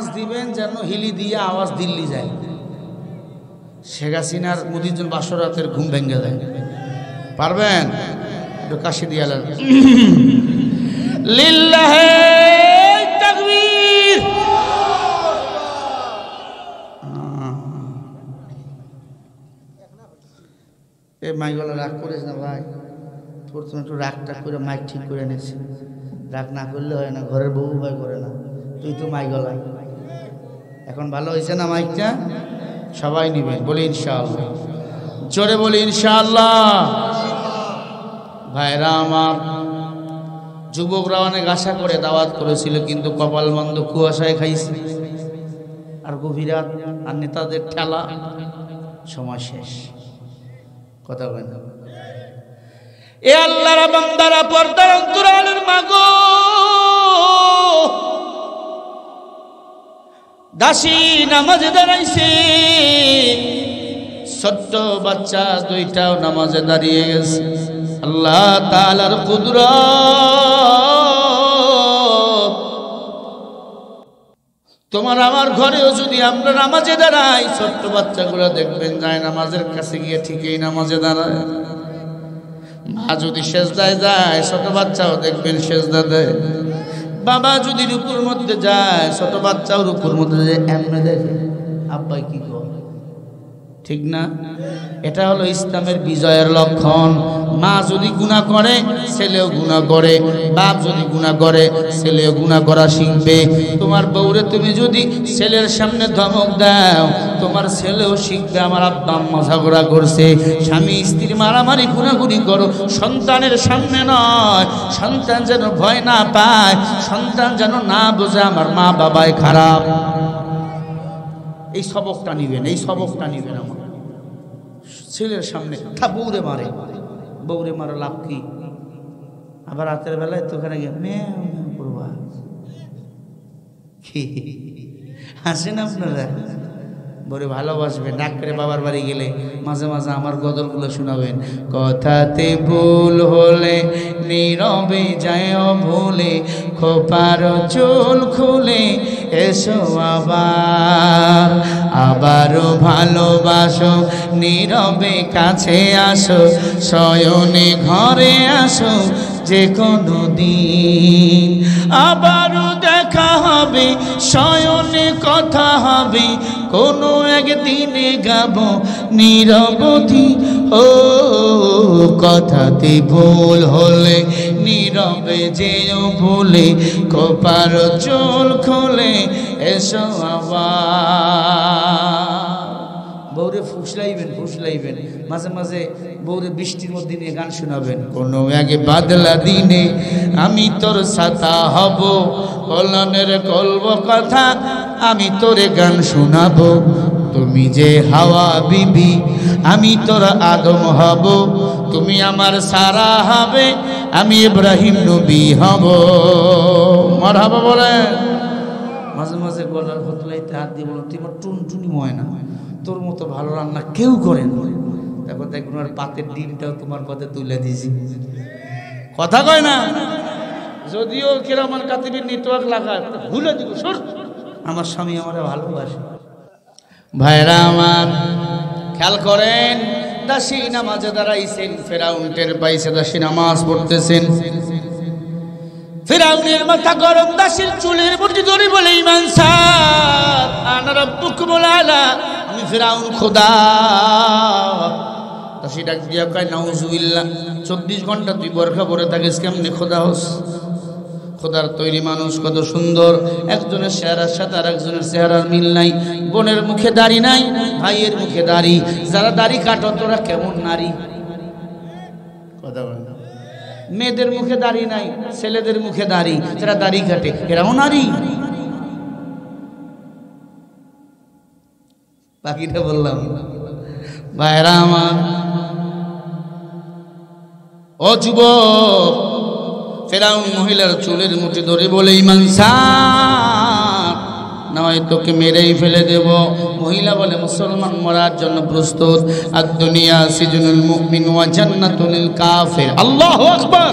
আওয়াজ দিবেন যেন হিলি দিয়ে আওয়াজ দিল্লি যায়। শেখ হাসিনার মুদিজন বাসরাতের ঘুম ভেঙে যায়। পারবেন? একটু কাশি দিয়ে লিল্লাহে তাকবীর। এই মাইকগুলো রাগ করিস না ভাই, তোর তুমি একটু রাগটা করে মাইক ঠিক করে নিয়েছি। রাগ না করলে হয় না, ঘরের বউ ভয় করে না, তুই তো মাইক গলা। এখন ভালো হয়েছে না মাইকটা? সবাই নিবেন, বলি ইনশাআল্লাহ, জোরে বলি ইনশাআল্লাহ। ভাইরা আমার, যুবকরা অনেক আশা করে দাওয়াত করেছিল, কিন্তু কপাল মন্দ, কুয়াশায় খাইছে আর গভীর রাত আর নেতাদের ঠেলা, সময় শেষ। কথা বলেন এ আল্লাহর বান্দারা, পর্দার অন্তরালের মাগো, দাসী নামাজে দাঁড়াইছে, ছোট্ট বাচ্চা দুইটাও নামাজে দাঁড়িয়ে গেছে। আল্লাহ তাআলার কুদরত, তোমার আমার ঘরেও যদি আমরা নামাজে দাঁড়াই, ছোট্ট বাচ্চাগুলো দেখবেন যায় নামাজের কাছে গিয়ে ঠিকই নামাজে দাঁড়ায়। মা যদি সেজদায় যায়, ছোট বাচ্চাও দেখবেন সেজদা দেয়। বাবা যদি রুকুর মধ্যে যায়, ছোট বাচ্চাও রুকুর মধ্যে যায়, এমনি দেখে আব্বাই কি করে, ঠিক না? এটা হলো ইসলামের বিজয়ের লক্ষণ। মা যদি গুনাহ করে, ছেলেও গুনাহ করে। বাপ যদি গুনাহ করে, ছেলেও গুনাহ করা শিখবে। তোমার বউরে তুমি যদি ছেলের সামনে ধমক দাও, তোমার ছেলেও শিখবে আমার আব্বা আম্মা ঝগড়া করছে। স্বামী স্ত্রী মারামারি গুনাগুনি করো, সন্তানের সামনে নয়। সন্তান যেন ভয় না পায়, সন্তান যেন না বোঝে আমার মা বাবাই খারাপ। এই সবকটা নিবেন, এই সবকটা নিবেন। আমার ছেলের সামনে বউরে মারে, বউরে মারা লাভ কি? আবার রাতের বেলায় তো ওখানে গিয়ে মেয়ে করবা কি হাসেন আপনারা? বলে ভালোবাসবে, ডাক করে বাবার বাড়ি গেলে মাঝে মাঝে আমার গজলগুলো শোনাবেন। কথাতে ভুল হলে নীরবে যায় ভুলে, খোপার চুল খুলে এসো আবার, আবারও ভালোবাসো, নীরবে কাছে আসো, শয়নে ঘরে আসো যে কোনো দিন। আবারও দেখা হবে, শয়নে কথা হবে, কোনো একদিনে গাবো নীরবধি। ও কথাতে ভুল হলে নীরবে যেও ভুলে, খোপার চুল খুলে এসো আবার। বউরে ফুসলাইবেন, ফুসলাইবেন, মাঝে মাঝে বউরে বৃষ্টির মধ্যে নিয়ে গান শোনাবেন। কোনো আগে বাদলা দিনে আমি তোর ছাতা হব, কলনের কলব কথা আমি তোরে গান শোনাবো। তুমি যে হাওয়া বিবি, আমি তোর আদম হব, তুমি আমার সারা হবে, আমি ইব্রাহিম নবী হব। মারহাবা বলেন। মাঝে মাঝে গলার হতলাইতে হাত দিয়ে বলো, তুই আমার টুনটুনি ময়না, তোর মতো ভালো রান্না কেউ করে না। তারপর দেখুন আর পাতের ডিমটাও তোমার পথে তুলে দিয়েছি। কথা কয় না? যদিও কেরামান কাতিবের নেটওয়ার্ক লাগায়, ভুলে দিব, সর, আমার স্বামী আমার ভালোবাসে। ভাইরা আমার, খেয়াল করেন, দাসী নামাজে দাঁড়াইছেন, ফেরাউন টের পাইছে দাসী নামাজ পড়তেছেন। ফিরাউনের মাথা গরম, দাসীর চুলের মুঠি ধরে বলে, ঈমান সার আনা রাব্বুকুমুল আলা, আমি ফিরাউন খোদা। দাসী ডাক দিয়া কয়, নাউজুবিল্লাহ, 24 ঘন্টা তুই বোরখা পরে থাকিস, কেমনে খোদা হোস? খোদার তৈরি মানুষ কত সুন্দর, একজনের চেহারার সাথে আর একজনের চেহারার মিল নাই। বোনের মুখে দাড়ি নাই, ভাইয়ের মুখে দাড়ি। যারা দাড়ি কাটো তোরা কেমন নারী? কথা বল। মেয়েদের মুখে দাড়ি নাই, ছেলেদের মুখে দাড়ি, যারা দাড়ি কাটে এরাও নারী। বাকিটা বললাম। ভাইরা আমার, ও যুবক, ফেরাউন মহিলার চুলের মুঠি ধরে বলে, ঈমান সার, নয় তোকে মেরেই ফেলে দেব। মহিলা বলে, মুসলমান মরার জন্য প্রস্তুত। আর দুনিয়া সিজনুল মুমিন ওয়া জান্নাতুল কাফির। আল্লাহু আকবার।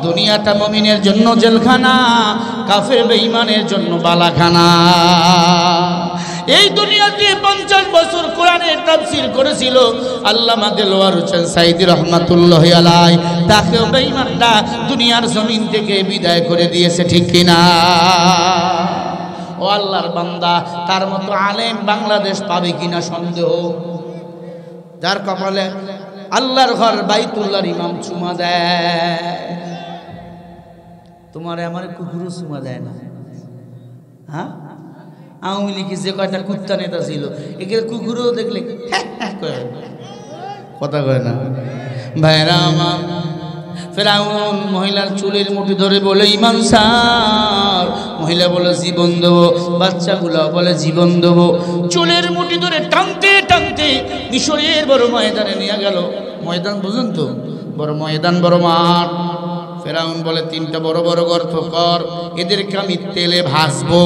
দুনিয়াটা মুমিনের জন্য জেলখানা, কাফের বেঈমানের জন্য বালাখানা। এই দুনিয়াতে 50 বছর কোরআনের তাফসীর করেছিল আল্লামা দেলোয়ার হোসেন সাঈদী রহমাতুল্লাহি আলাইহি, তাকেও বেঈমানরা দুনিয়ার জমিন থেকে বিদায় করে দিয়েছে, ঠিক কিনা? ও আল্লাহর বান্দা, তার মতো আলেম বাংলাদেশ পাবে কিনা সন্দেহ। যার কপালে আল্লাহর ঘর বাইতুল্লাহর ইমাম চুমা দেয়, তোমার আমার কুকুরও চুমা দেয় না। হ্যাঁ, আওয়ামী লীগের যে কয়টা কুত্তা নেতা ছিল এগুলো কুকুরও দেখলে কথা কয় না। ভাইরা আমার, ফেরাউন মহিলার চুলের মুঠি ধরে বলে ইমাম স্যার, মহিলা বলে জীবন দেবো, বাচ্চাগুলো বলে জীবন দেবো। চুলের মুঠি ধরে টানতে টানতে মিশরের বড় ময়দানে নিয়ে গেল। ময়দান বুঝুন তো, বড় ময়দান, বড় মাঠ। ফেরাউন বলে 3টা বড় বড় গর্ত কর, এদেরকে আমি তেলে ভাসবো।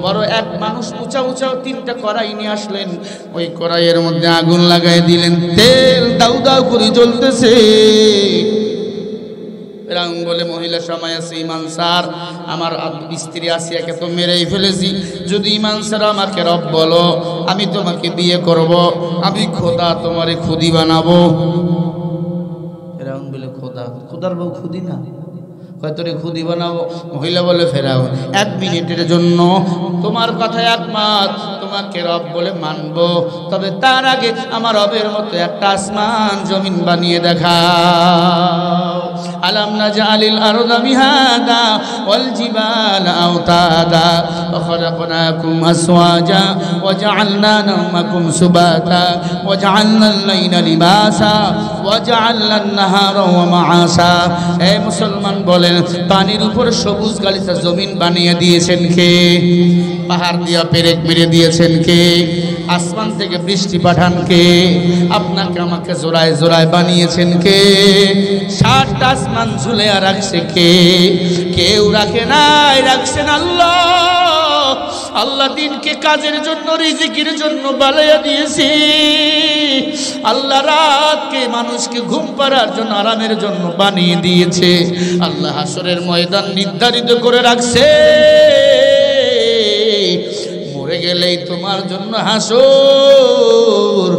বড় এক মানুষ উঁচা উঁচাও 3টা কড়াই নিয়ে আসলেন, ওই কড়াইয়ের মধ্যে আগুন লাগাই দিলেন, তেল দাউ দাউ করে জ্বলতেছে। ফেরাউন বলে মহিলা সময় আছে, ইমান স্যার আমার স্ত্রী আসিয়াকে তো মেরেই ফেলেছি, যদি ইমান স্যার আমাকে রব বলো আমি তোমাকে বিয়ে করব, আমি খোদা তোমারে খুদি বানাবো। ফেরাউন বলে খোদা, খোদার বউ খুদি না, হয়তো খুদি বানাবো। মহিলা বলে ফেরাউন 1 মিনিটের জন্য তোমার কথা একমত, তোমাকে রব বলে মানবো, তবে তার আগে আমার রবের মতো একটা আসমান জমিন বানিয়ে দেখাও। আলাম নাজআলিল আরদা মিহাদা ওয়াল জিবালা আওতাদা ওয়া খালাকনাকুম আসওয়াজা ওয়া জাআলনা নাওমাকুম সুবাতা ওয়া জাআলনাল লাইলা লিবাসা ওয়া জাআলনান নাহারা ওয়া মাআসা। হে মুসলমান বলেন, পানির উপর সবুজ গালিচা জমিন বানিয়ে দিয়েছেন কে? পাহাড় দিয়া পেরেক মেরে দিয়েছেন কে? আসমান থেকে বৃষ্টি পাঠান কে? আপনাকে আমাকে জোড়ায় জোড়ায় বানিয়েছেন কে? 7টা আসমান ঝুলে রাখছে কে? কেউ রাখে নাই, রাখছেন আল্লাহ। আল্লাহ দিনকে কাজের জন্য, রিজিকের জন্য বানাইয়া দিয়েছে। আল্লাহ রাতকে মানুষকে ঘুম পাড়ার জন্য, আরামের জন্য বানিয়ে দিয়েছে। আল্লাহ হাসরের ময়দান নির্ধারিত করে রাখছে, মরে গেলেই তোমার জন্য হাসর।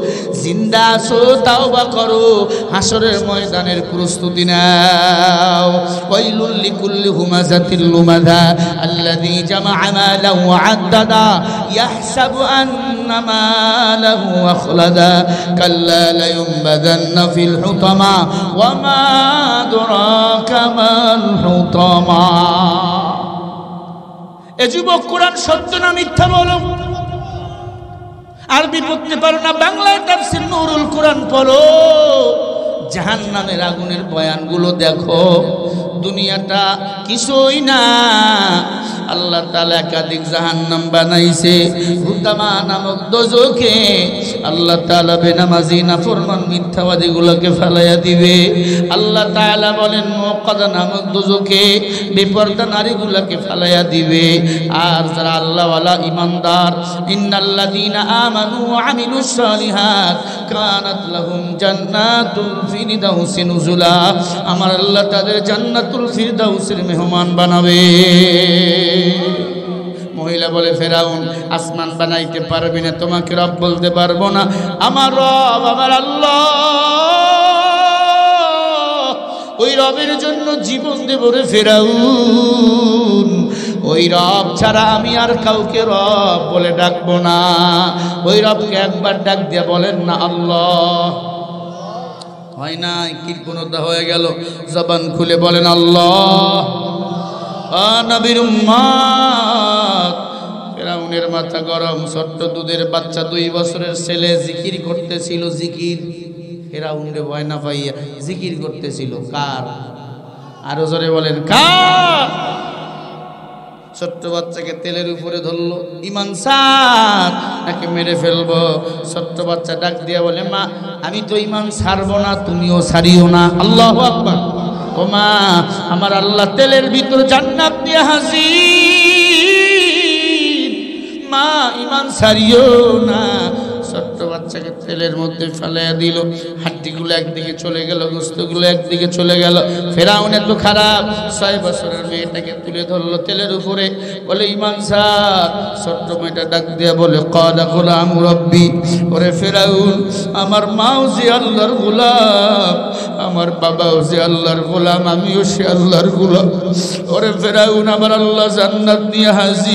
জিন্দা আছো তাওবা করো, হাসরের ময়দানের প্রস্তুতি নাও। ওয়াইলুল লিকুল্লি হুমাযাতিল লুমাযা আল্লাযী জামা'a মালাহু ওয়া আদ্দাদা ইয়াহসাবু আন্না মালাহু আখলাদা কাল্লা লায়ুনবাযান্না ফিল হুতামা ওয়া মা আদরাকা মাল হুতামা। এ যুবক, কোরআন সত্য না মিথ্যা বলো? আরবি পড়তে পারো না, বাংলায় তাফসীর নূরুল কোরআন পড়ো। জাহান্নামের আগুনের বয়ানগুলো দেখো। দুনিয়াটা কিছুই না, আল্লাহ তাআলা একাধিক জাহান্নাম বানাইছে। হুতামা নামক দোজখে আল্লাহ তাআলা বেনামাজি নাফরমান মিথ্যাবাদীগুলোকে ফেলাইয়া দিবে। আল্লাহ তাআলা বলেন মুকাদ্দা নামক দোজখে বেপরদা নারীগুলোকে ফেলাইয়া দিবে। আর যারা আল্লাহওয়ালা ঈমানদার, ইন্নাল্লাযীনা আমানু ওয়া আমিলুস সালিহাত কানাত লাহুম জান্নাতুল ফিরদাউসি নুজুলা, আমার আল্লাহ তাদের জান্নাতুল ফিরদাউসের মেহমান বানাবে। মহিলা বলে ফেরাউন, আসমান বানাইতে পারবি না, তোমাকে রব বলতে পারবো না। আমার রব আমার আল্লাহ, ওই রবের জন্য জীবন দেব রে ফেরাউন। ওই রব ছাড়া আমি আর কাউকে রব বলে ডাকবো না। ওই রবকে একবার ডাক দিয়ে বলেন না আল্লাহ, হয় না? কীর্তনতা হয়ে গেল, জবান খুলে বলেন আল্লাহ। নবীর উম্মত, ফেরাউনের মাথা গরম। ছোট্ট দুধের বাচ্চা 2 বছরের ছেলে জিকির করতেছিল, জিকির। ফেরাউনরে ভয় না পাইয়া জিকির করতেছিল। কার? আরো জোরে বলেন কার? ছোট্ট বাচ্চাকে তেলের উপরে ধরলো, ইমান স্যার নাকি মেরে ফেলবো। ছোট্ট বাচ্চা ডাক দিয়া বলে, মা আমি তো ইমান ছাড়বো না, তুমিও ছাড়িও না। আল্লাহু আকবার। ও মা, আমার আল্লাহ তেলের ভিতর জান্নাত দিয়ে হাজির, মা ইমান ছাড়িও না। ছোট্ট বাচ্চাকে তেলের মধ্যে ফেলাইয়া দিল। হাড্ডিগুলো একদিকে চলে গেল, গোস্তগুলো একদিকে চলে গেল। ফেরাউন এত খারাপ, 6 বছরের মেয়েটাকে তুলে ধরলো তেলের উপরে। বলে ইমান স্যার, ছোট্ট মেয়েটা ডাক দিয়া বলে ক্বালা গুলাম রব্বি, ওরে ফেরাউন আমার মাও যে আল্লাহর গোলাম, আমার বাবাও যে আল্লাহর গোলাম, আমিও সে আল্লাহর গোলাম। ওরে ফেরাউন আমার আল্লাহ জান্নাত নিয়ে হাজির,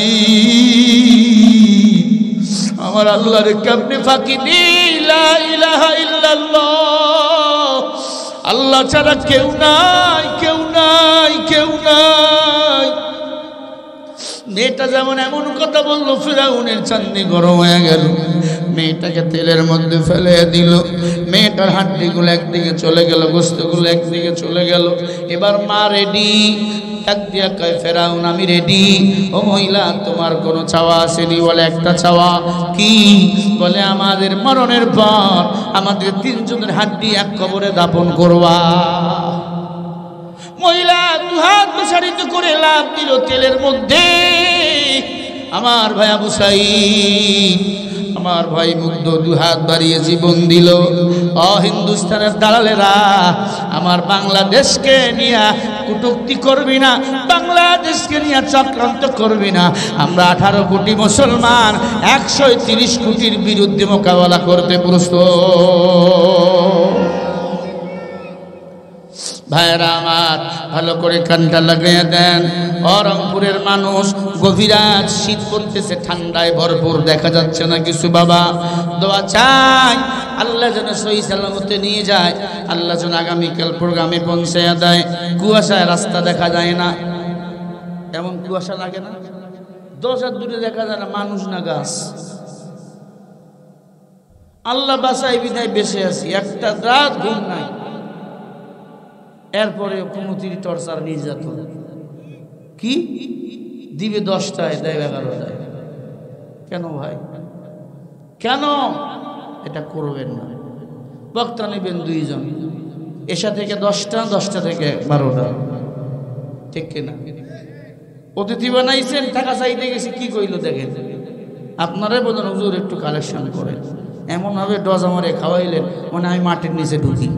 আমার আল্লাহর কেমনে ফাঁকি দিই? লা ইলাহা ইল্লাল্লাহ, আল্লাহ ছাড়া কেউ নাই, কেউ নাই, কেউ নাই। মেয়েটা যেমন এমন কথা বললো, ফিরাউনের চান্দি গরম হয়ে গেল। মেয়েটাকে তেলের মধ্যে ফেলে দিল। মেয়েটার হাড্ডিগুলো একদিকে চলে গেল, গোস্তগুলো একদিকে চলে গেল। এবার মা রেডি, ডাক দিয়া কয় ফেরাউন আমি রেডি। ও মহিলা তোমার কোনো চাওয়া আসেনি? বলে একটা চাওয়া। কি? বলে আমাদের মরণের পর আমাদের 3 জনের হাড্ডি এক কবরে দাফন করবা। মহিলা দুহাত প্রসারিত করে লাফ দিল তেলের মধ্যে। আমার ভাই আবু সাঈদ, আমার ভাই মুগ্ধ দুহাত বাড়িয়ে জীবন দিল। হিন্দুস্তানের দালালেরা আমার বাংলাদেশকে নিয়ে কটূক্তি করবি না, বাংলাদেশকে নিয়ে চক্রান্ত করবি না। আমরা 18 কোটি মুসলমান 130 কোটির বিরুদ্ধে মোকাবেলা করতে প্রস্তুত। ভাইরা আমার ভালো করে কানটা লাগিয়ে দেন। রংপুরের মানুষ, গভীরাত শীত পড়তেছে, ঠান্ডায় ভরপুর, দেখা যাচ্ছে না কিছু। বাবা দোয়া চাই আল্লাহ যেন সহি সালামতে নিয়ে যায়, আল্লাহ যেন আগামীকাল প্রোগ্রামে পৌঁছায়া দেয়। কুয়াশায় রাস্তা দেখা যায় না, এমন কুয়াশা লাগে না, 10 হাত দূরে দেখা যায় না, মানুষ না গাছ। আল্লাহ বাসায় বিদায় বেঁচে আছি, একটা রাত ঘুম নাই। এরপরে 15 টর্চার নির্যাতন। কি দিবে? 10টায় দেয়, 11টায়। কেন ভাই, কেন? এটা করবেন না। বক্তা নেবেন 2 জন, এশা থেকে 10টা, 10টা থেকে 12টা, ঠিক কিনা? অতিথি বানাইছেন, টাকা চাইতে গেছে, কি কইল দেখেন। আপনারাই বলেন হুজুর একটু কালেকশন করেন, এমন ভাবে ডজ আমারে খাওয়াইলেন মানে আমি মাটির নিচে ঢুকি।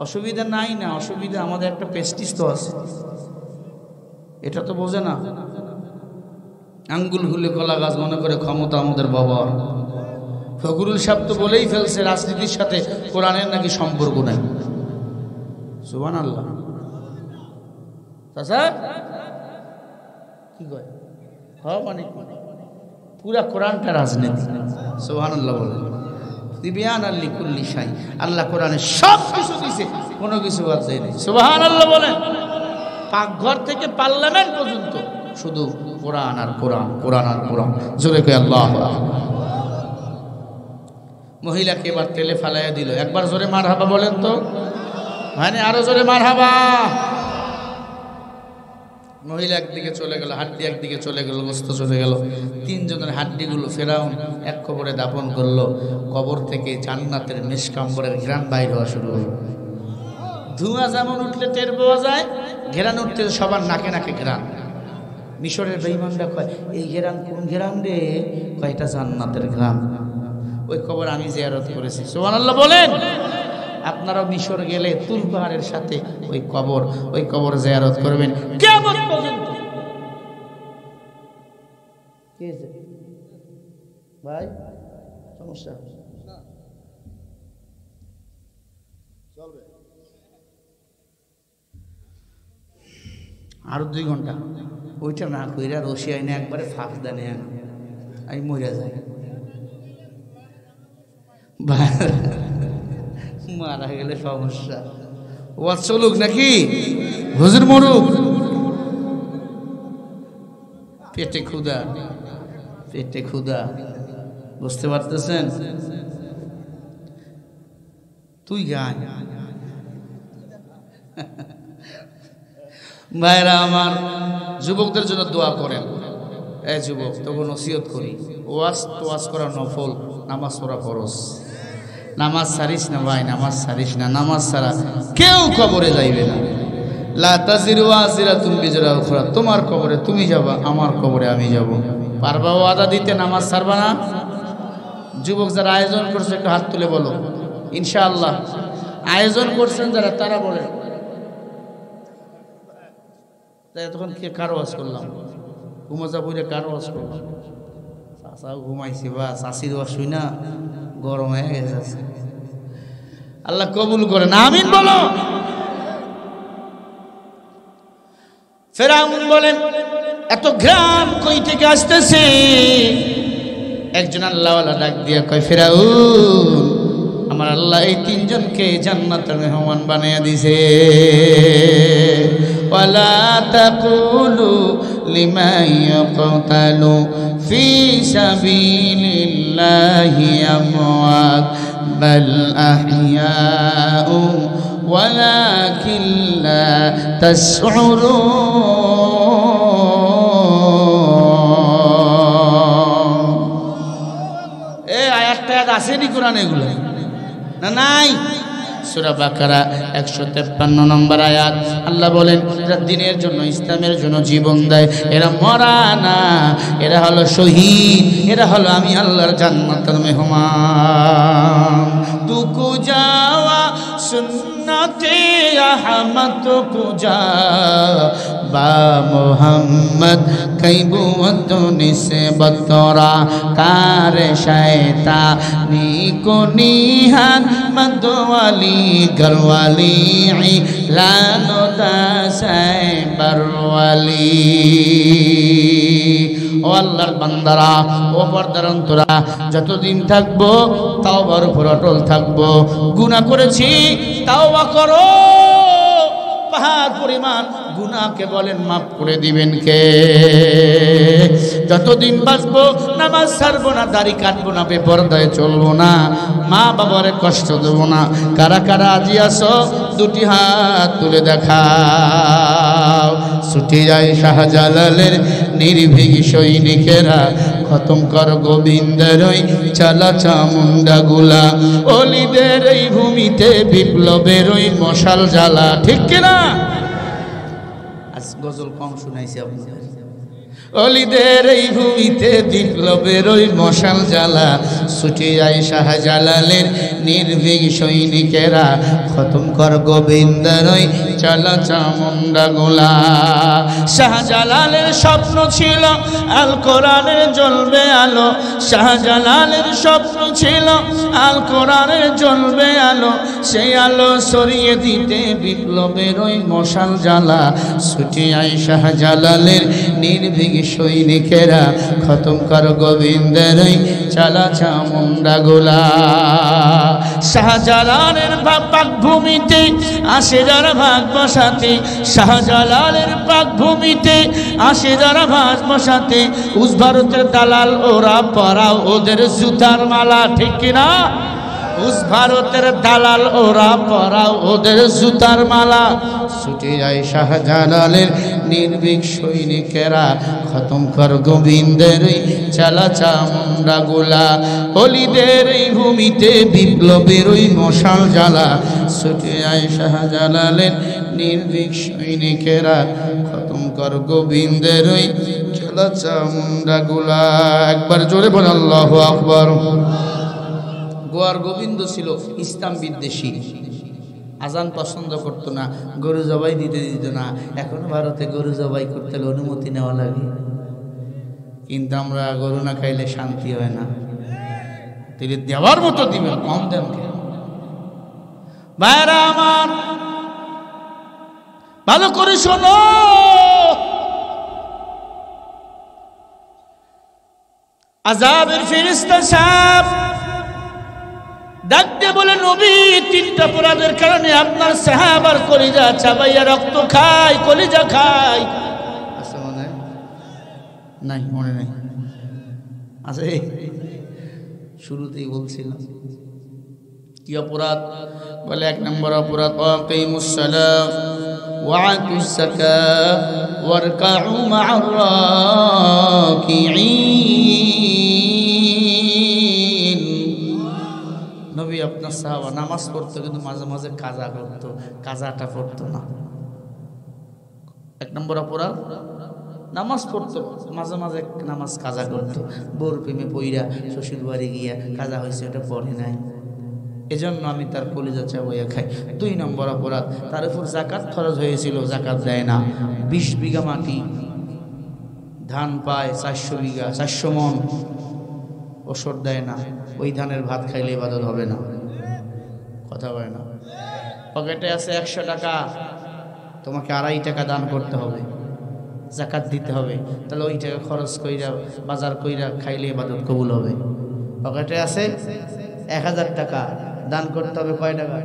অসুবিধা নাই না, অসুবিধা আমাদের একটা পেস্টিস তো আছে, এটা তো বোঝে না। আঙ্গুল হুলে কলা গাছ মনে করে ক্ষমতা আমাদের বাবার। ফখরুল সাহেব তো বলেই ফেলছে রাজনীতির সাথে কোরআনের নাকি সম্পর্ক নাই। সুবহানাল্লাহ। স্যার কি কয়? হ্যাঁ মানে পুরা কোরআনটা রাজনীতি। সুবহানাল্লাহ বলে দিবিয়ান আল্লি কুল্লি শাই, আল্লাহ কোরআনে সব কিছু দিয়েছে, কোনো কিছু বাদ দেয় নাই। সুবহানাল্লাহ বলেন। পাকঘর থেকে পার্লামেন্ট পর্যন্ত শুধু কোরআন আর কোরআন, কোরআন আর কোরআন। জোরে কই আল্লাহু আকবার। মহিলাকে এবার তেলে ফালাইয়া দিল। একবার জোরে মারহাবা বলেন তো, মানে আরো জোরে মারহাবা। মহিলা একদিকে চলে গেল, হাড্ডি একদিকে চলে গেল, গোস্ত চলে গেল। 3 জনের হাড্ডিগুলো ফেরাউন এক কবরে দাফন করলো। কবর থেকে জান্নাতের মিশকাম্বরের ঘ্রাণ বাইর হওয়া শুরু হলো। ধোঁয়া যেমন উঠলে টের পাওয়া যায়, ঘেরান উঠতে সবার নাকে নাকে ঘেরান। মিশরের বেঈমানরা কয় এই ঘেরান কোন ঘেরান রে? কয় এটা জান্নাতের ঘ্রাণ। ওই কবর আমি জিয়ারত করেছি। সুবহানাল্লাহ বলেন। আপনারা মিশর গেলে তুর পাহাড়ের সাথে ওই কবর জিয়ারত করবেন কিয়ামত পর্যন্ত। কি হয়েছে ভাই? সমস্যা চলবে আরো 2 ঘন্টা। ওইটা না কইরা রশি আইনে একবারে ফাঁক দানে আমি মরে যাই। মারা গেলে সমস্যা। ওয়াজ চলুক নাকি হুজুর মরুক? পেটে ক্ষুধা, পেটে ক্ষুধা, বুঝতে পারতেছেন? তুই গায় ভাইরা আমার, যুবকদের জন্য দোয়া করেন। এই যুবক তখন নসিহত করি, ওয়াজ করা নফল, নামাজ পড়া ফরজ। নামাজ ছাড়িস না ভাই, নামাজ ছাড়িস না। নামাজ ছাড়া কেউ কবরে যাইবে না। লা তাজিরু ওয়াজিরাতুন বিজরা উখরা, তোমার কবরে তুমি যাবা, আমার কবরে আমি যাব। পারবা ওয়াদা দিতে, নামাজ ছাড়বা না? যুবক যারা আয়োজন করছে একটু হাত তুলে বলো ইনশাআল্লাহ। আয়োজন করছেন যারা তারা বলেন। তখন কে কার ওয়াজ করলাম? ঘুমাজাপুরে কার ওয়াজ করলাম? চাচাও ঘুমাইছি বা চাষির ওয়াজ শুই না গরম হয়ে গেছে। আল্লাহ কবুল করেন, আমিন বলো। ফেরাউন বলেন এত ঘ্রাণ কই থেকে আসতেছে? একজন আল্লাহওয়ালা ডাক দিয়া কয়, ফেরাউন আমার আল্লাহ এই তিনজনকে জান্নাতের মেহমান বানিয়ে দিছে। ওয়ালা তাকুলু লিমান ইয়াকতালু ফি সাবিলিল্লাহি আমওয়াত বাল আহইয়াউ ওয়ালাকিন লা তাশউরুন। এই আয়াতটা আসেনি কোরআনে এগুলো না? নাই। সূরা বাকারা 153 নম্বর আয়াত। আল্লাহ বলেন যারা দ্বীনের জন্য, ইসলামের জন্য জীবন দেয় এরা মরা না, এরা হলো শহীদ, এরা হলো আমি আল্লাহর জান্নাতের মেহমান। তুকু যাওয়া সুন্নতে আহমদ কুজা বা মোহাম্মদ কৈবুত নিসবত রা কার শয়তানি কো নিহান মদওয়ালি ঘরওয়ালি লানো দাসাই বরওয়ালি। ও আল্লাহর বান্দারা, ও পর্দার অন্তরা, যতদিন থাকবো তাওবার উপর অটল থাকবো। গুনাহ করেছি তাওবা করো। পাহাড় পরিমাণ গুনাহকে বলেন মাফ করে দিবেন কে? যতদিন বাঁচবো নামাজ ছাড়বো না, দাড়ি কাটবো না, বেপরদায় চলবো না, মা বাবারে কষ্ট দেবো না। কারা কারা আজি আসো দুটি হাত তুলে দেখাও। ছুটে যায় শাহজালালের নির্ভীক সৈনিকেরা, খতম কর গোবিন্দের ওই চালা চামুন্ডা গুলা। অলিদের এই ভূমিতে বিপ্লবের ওই মশাল জ্বালা। ঠিক কিনা? আজ গজল কম শুনাইছি আপনাদের। অলিদের এই ভূমিতে বিপ্লবের ওই মশাল জ্বালা। ছুটে যায় শাহজালালের নির্ভীক সৈনিকেরা, খতম কর গোবিন্দের ওই চালা চামুন্ডা গোলা। শাহজালালের স্বপ্ন ছিল আল কোরআনের জ্বলবে আলো। শাহজালালের স্বপ্ন ছিল আল কোরআনের জ্বলবে আলো। সেই আলো সরিয়ে দিতে বিপ্লবের ওই মশাল জ্বালা। ছুটে যায় শাহজালালের নির্ভীক সৈনিকেরা, খতম কর গোবিন্দের ওই চালা চামুন্ডা গোলা। শাহজালালের পাক ভূমিতে আসে যারা ভাগ বসাতে, শাহজালালের পাক ভূমিতে আসে যারা ভাগ বসাতে, উস ভারতের দালাল ওরা পরাও ওদের জুতার মালা। ঠিক কিনা? উস ভারতের দালাল ওরা পরাও ওদের জুতার মালা। ছুটে যায় শাহজালালের নির্ভীক সৈনিকেরা, খতম কর গোবিন্দের চালা চামুন্ডা গোলা। অলিদের এই ভূমিতে বিপ্লবের ওই মশাল জ্বালা। ছুটে যায় শাহজালালের নির্ভীক সৈনিকেরা, খতম কর গোবিন্দের ওই চালা চামুন্ডা গোলা। একবার জোরে বল আল্লাহু আকবার। গোয়ার গোবিন্দ ছিল ইসলাম বিদ্বেষী, আজান পছন্দ করতো না, গরু জবাই দিতে দিত না। এখন ভারতে গরু জবাই করতে হলে অনুমতি নেওয়া লাগে, কিন্তু আমরা গরু না খাইলে শান্তি হয় না। তিনি দেওয়ার মতো দিবেন, কম দেন কেন? ভাইরা আমার ভালো করে শোনো, আযাবের ফেরেশতা সাহেব ডাকতে বলে, নবী তিনটা অপরাধের কারণে আপনার সাহাবার কলিজা চাবাইয়া রক্ত খায়, কলিজা খায়। আছে মনে নাই? মনে নাই? আছে? শুরুতেই বলছিলাম কি অপরাধ? বলে 1 নম্বর অপরাধ আকিমুস সালাত ওয়া আতুস যাকাত ওয়ারকাউ মা'আর রাকিঈন। নবী আপনার সাহাবা নামাজ পড়তো, কিন্তু মাঝে মাঝে কাজা করতো, কাজাটা পড়তো না। 1 নম্বর অপরাধ নামাজ পড়তো, মাঝে মাঝে নামাজ কাজা করতো, বউর প্রেমে পইরা শ্বশুর বাড়ি গিয়া কাজা হয়েছে, ওটা পড়ে নাই, এজন্য আমি তার কলিজা চাবাইয়া খাই। 2 নম্বর অপরাধ, তার উপর জাকাত খরচ হয়েছিল, জাকাত দেয় না। 20 বিঘা মাটি ধান পায়, 400 বিঘা 400 মন, ওষুধ দেয় না, ওই ধানের ভাত খাইলে ইবাদত হবে না। কথা বলে না। পকেটে আছে 100 টাকা, তোমাকে 2.5 টাকা দান করতে হবে, জাকাত দিতে হবে, তাহলে ওই টাকা খরচ কইরা বাজার কইরা খাইলে ইবাদত কবুল হবে। পকেটে আছে 1000 টাকা, দান করতে হবে কয় টাকা?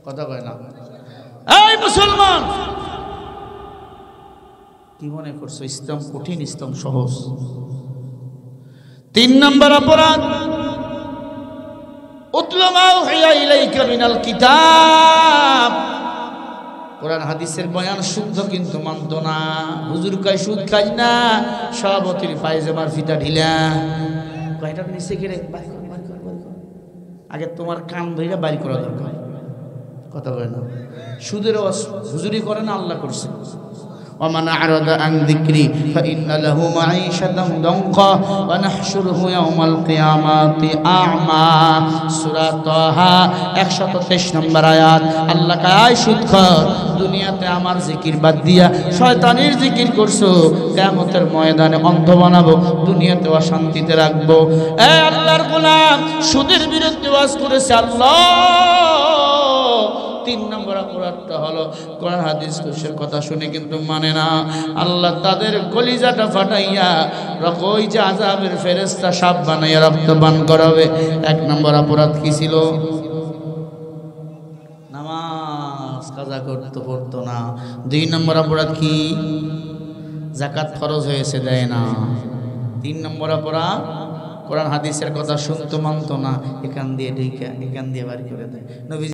কথা কয় না। এই মুসলমান, কি মনে করছো ইসলাম কঠিন? ইসলাম সহজ। 3 নম্বর অপরাধ, উতলু মা উহিয়া ইলাইকা মিনাল কিতাব। কোরআন হাদিসের বয়ান শুদ্ধ কিন্তু মানত না। হুজুর কয় সুদ খাই না, সভাপতির পায়জামার ফিতা ঢিলা, কয়টা নিচে গেলে আগে তোমার কান ধইরা বাইর করা দরকার। কথা বলে না। সুদের হুজুরি করে না, আল্লাহ করছে। ومن أعرض عن ذكري فإن له معيشة ضنكا ونحشره يوم القيامة أعمى। সূরা তাহা 123 নম্বর আয়াত। আল্লাহ কয় সুদখোর, দুনিয়াতে আমার জিকির বাদ দিয়া শয়তানের জিকির করছো, কিয়ামতের ময়দানে অন্ধ বানাবো, দুনিয়াতে অশান্তিতে রাখবো। এ আল্লাহর গোলাম, সুদের বিরুদ্ধে ওয়াজ করেছে আল্লাহ। 3 নম্বর অপরাধটা হলো কোরআন হাদিস কোষের কথা শুনে কিন্তু মানে না। আল্লাহ তাদের কলিজাটা ফাটাইয়া ওই যে আযাবের ফেরেশতা সাপ বানাইয়া রক্ত পান করাবে। 1 নম্বর অপরাধ কি ছিল? নামাজ কাজা করতে পড়তো না। 2 নম্বর অপরাধ কি? যাকাত ফরজ হয়েছে, দেয় না। 3 নম্বর অপরাধ, কোরআন হাদিসের কথা শুনতো মানতো না, এখান দিয়ে ঢেকে এখান দিয়ে বাড়ি করে দেয়। নবী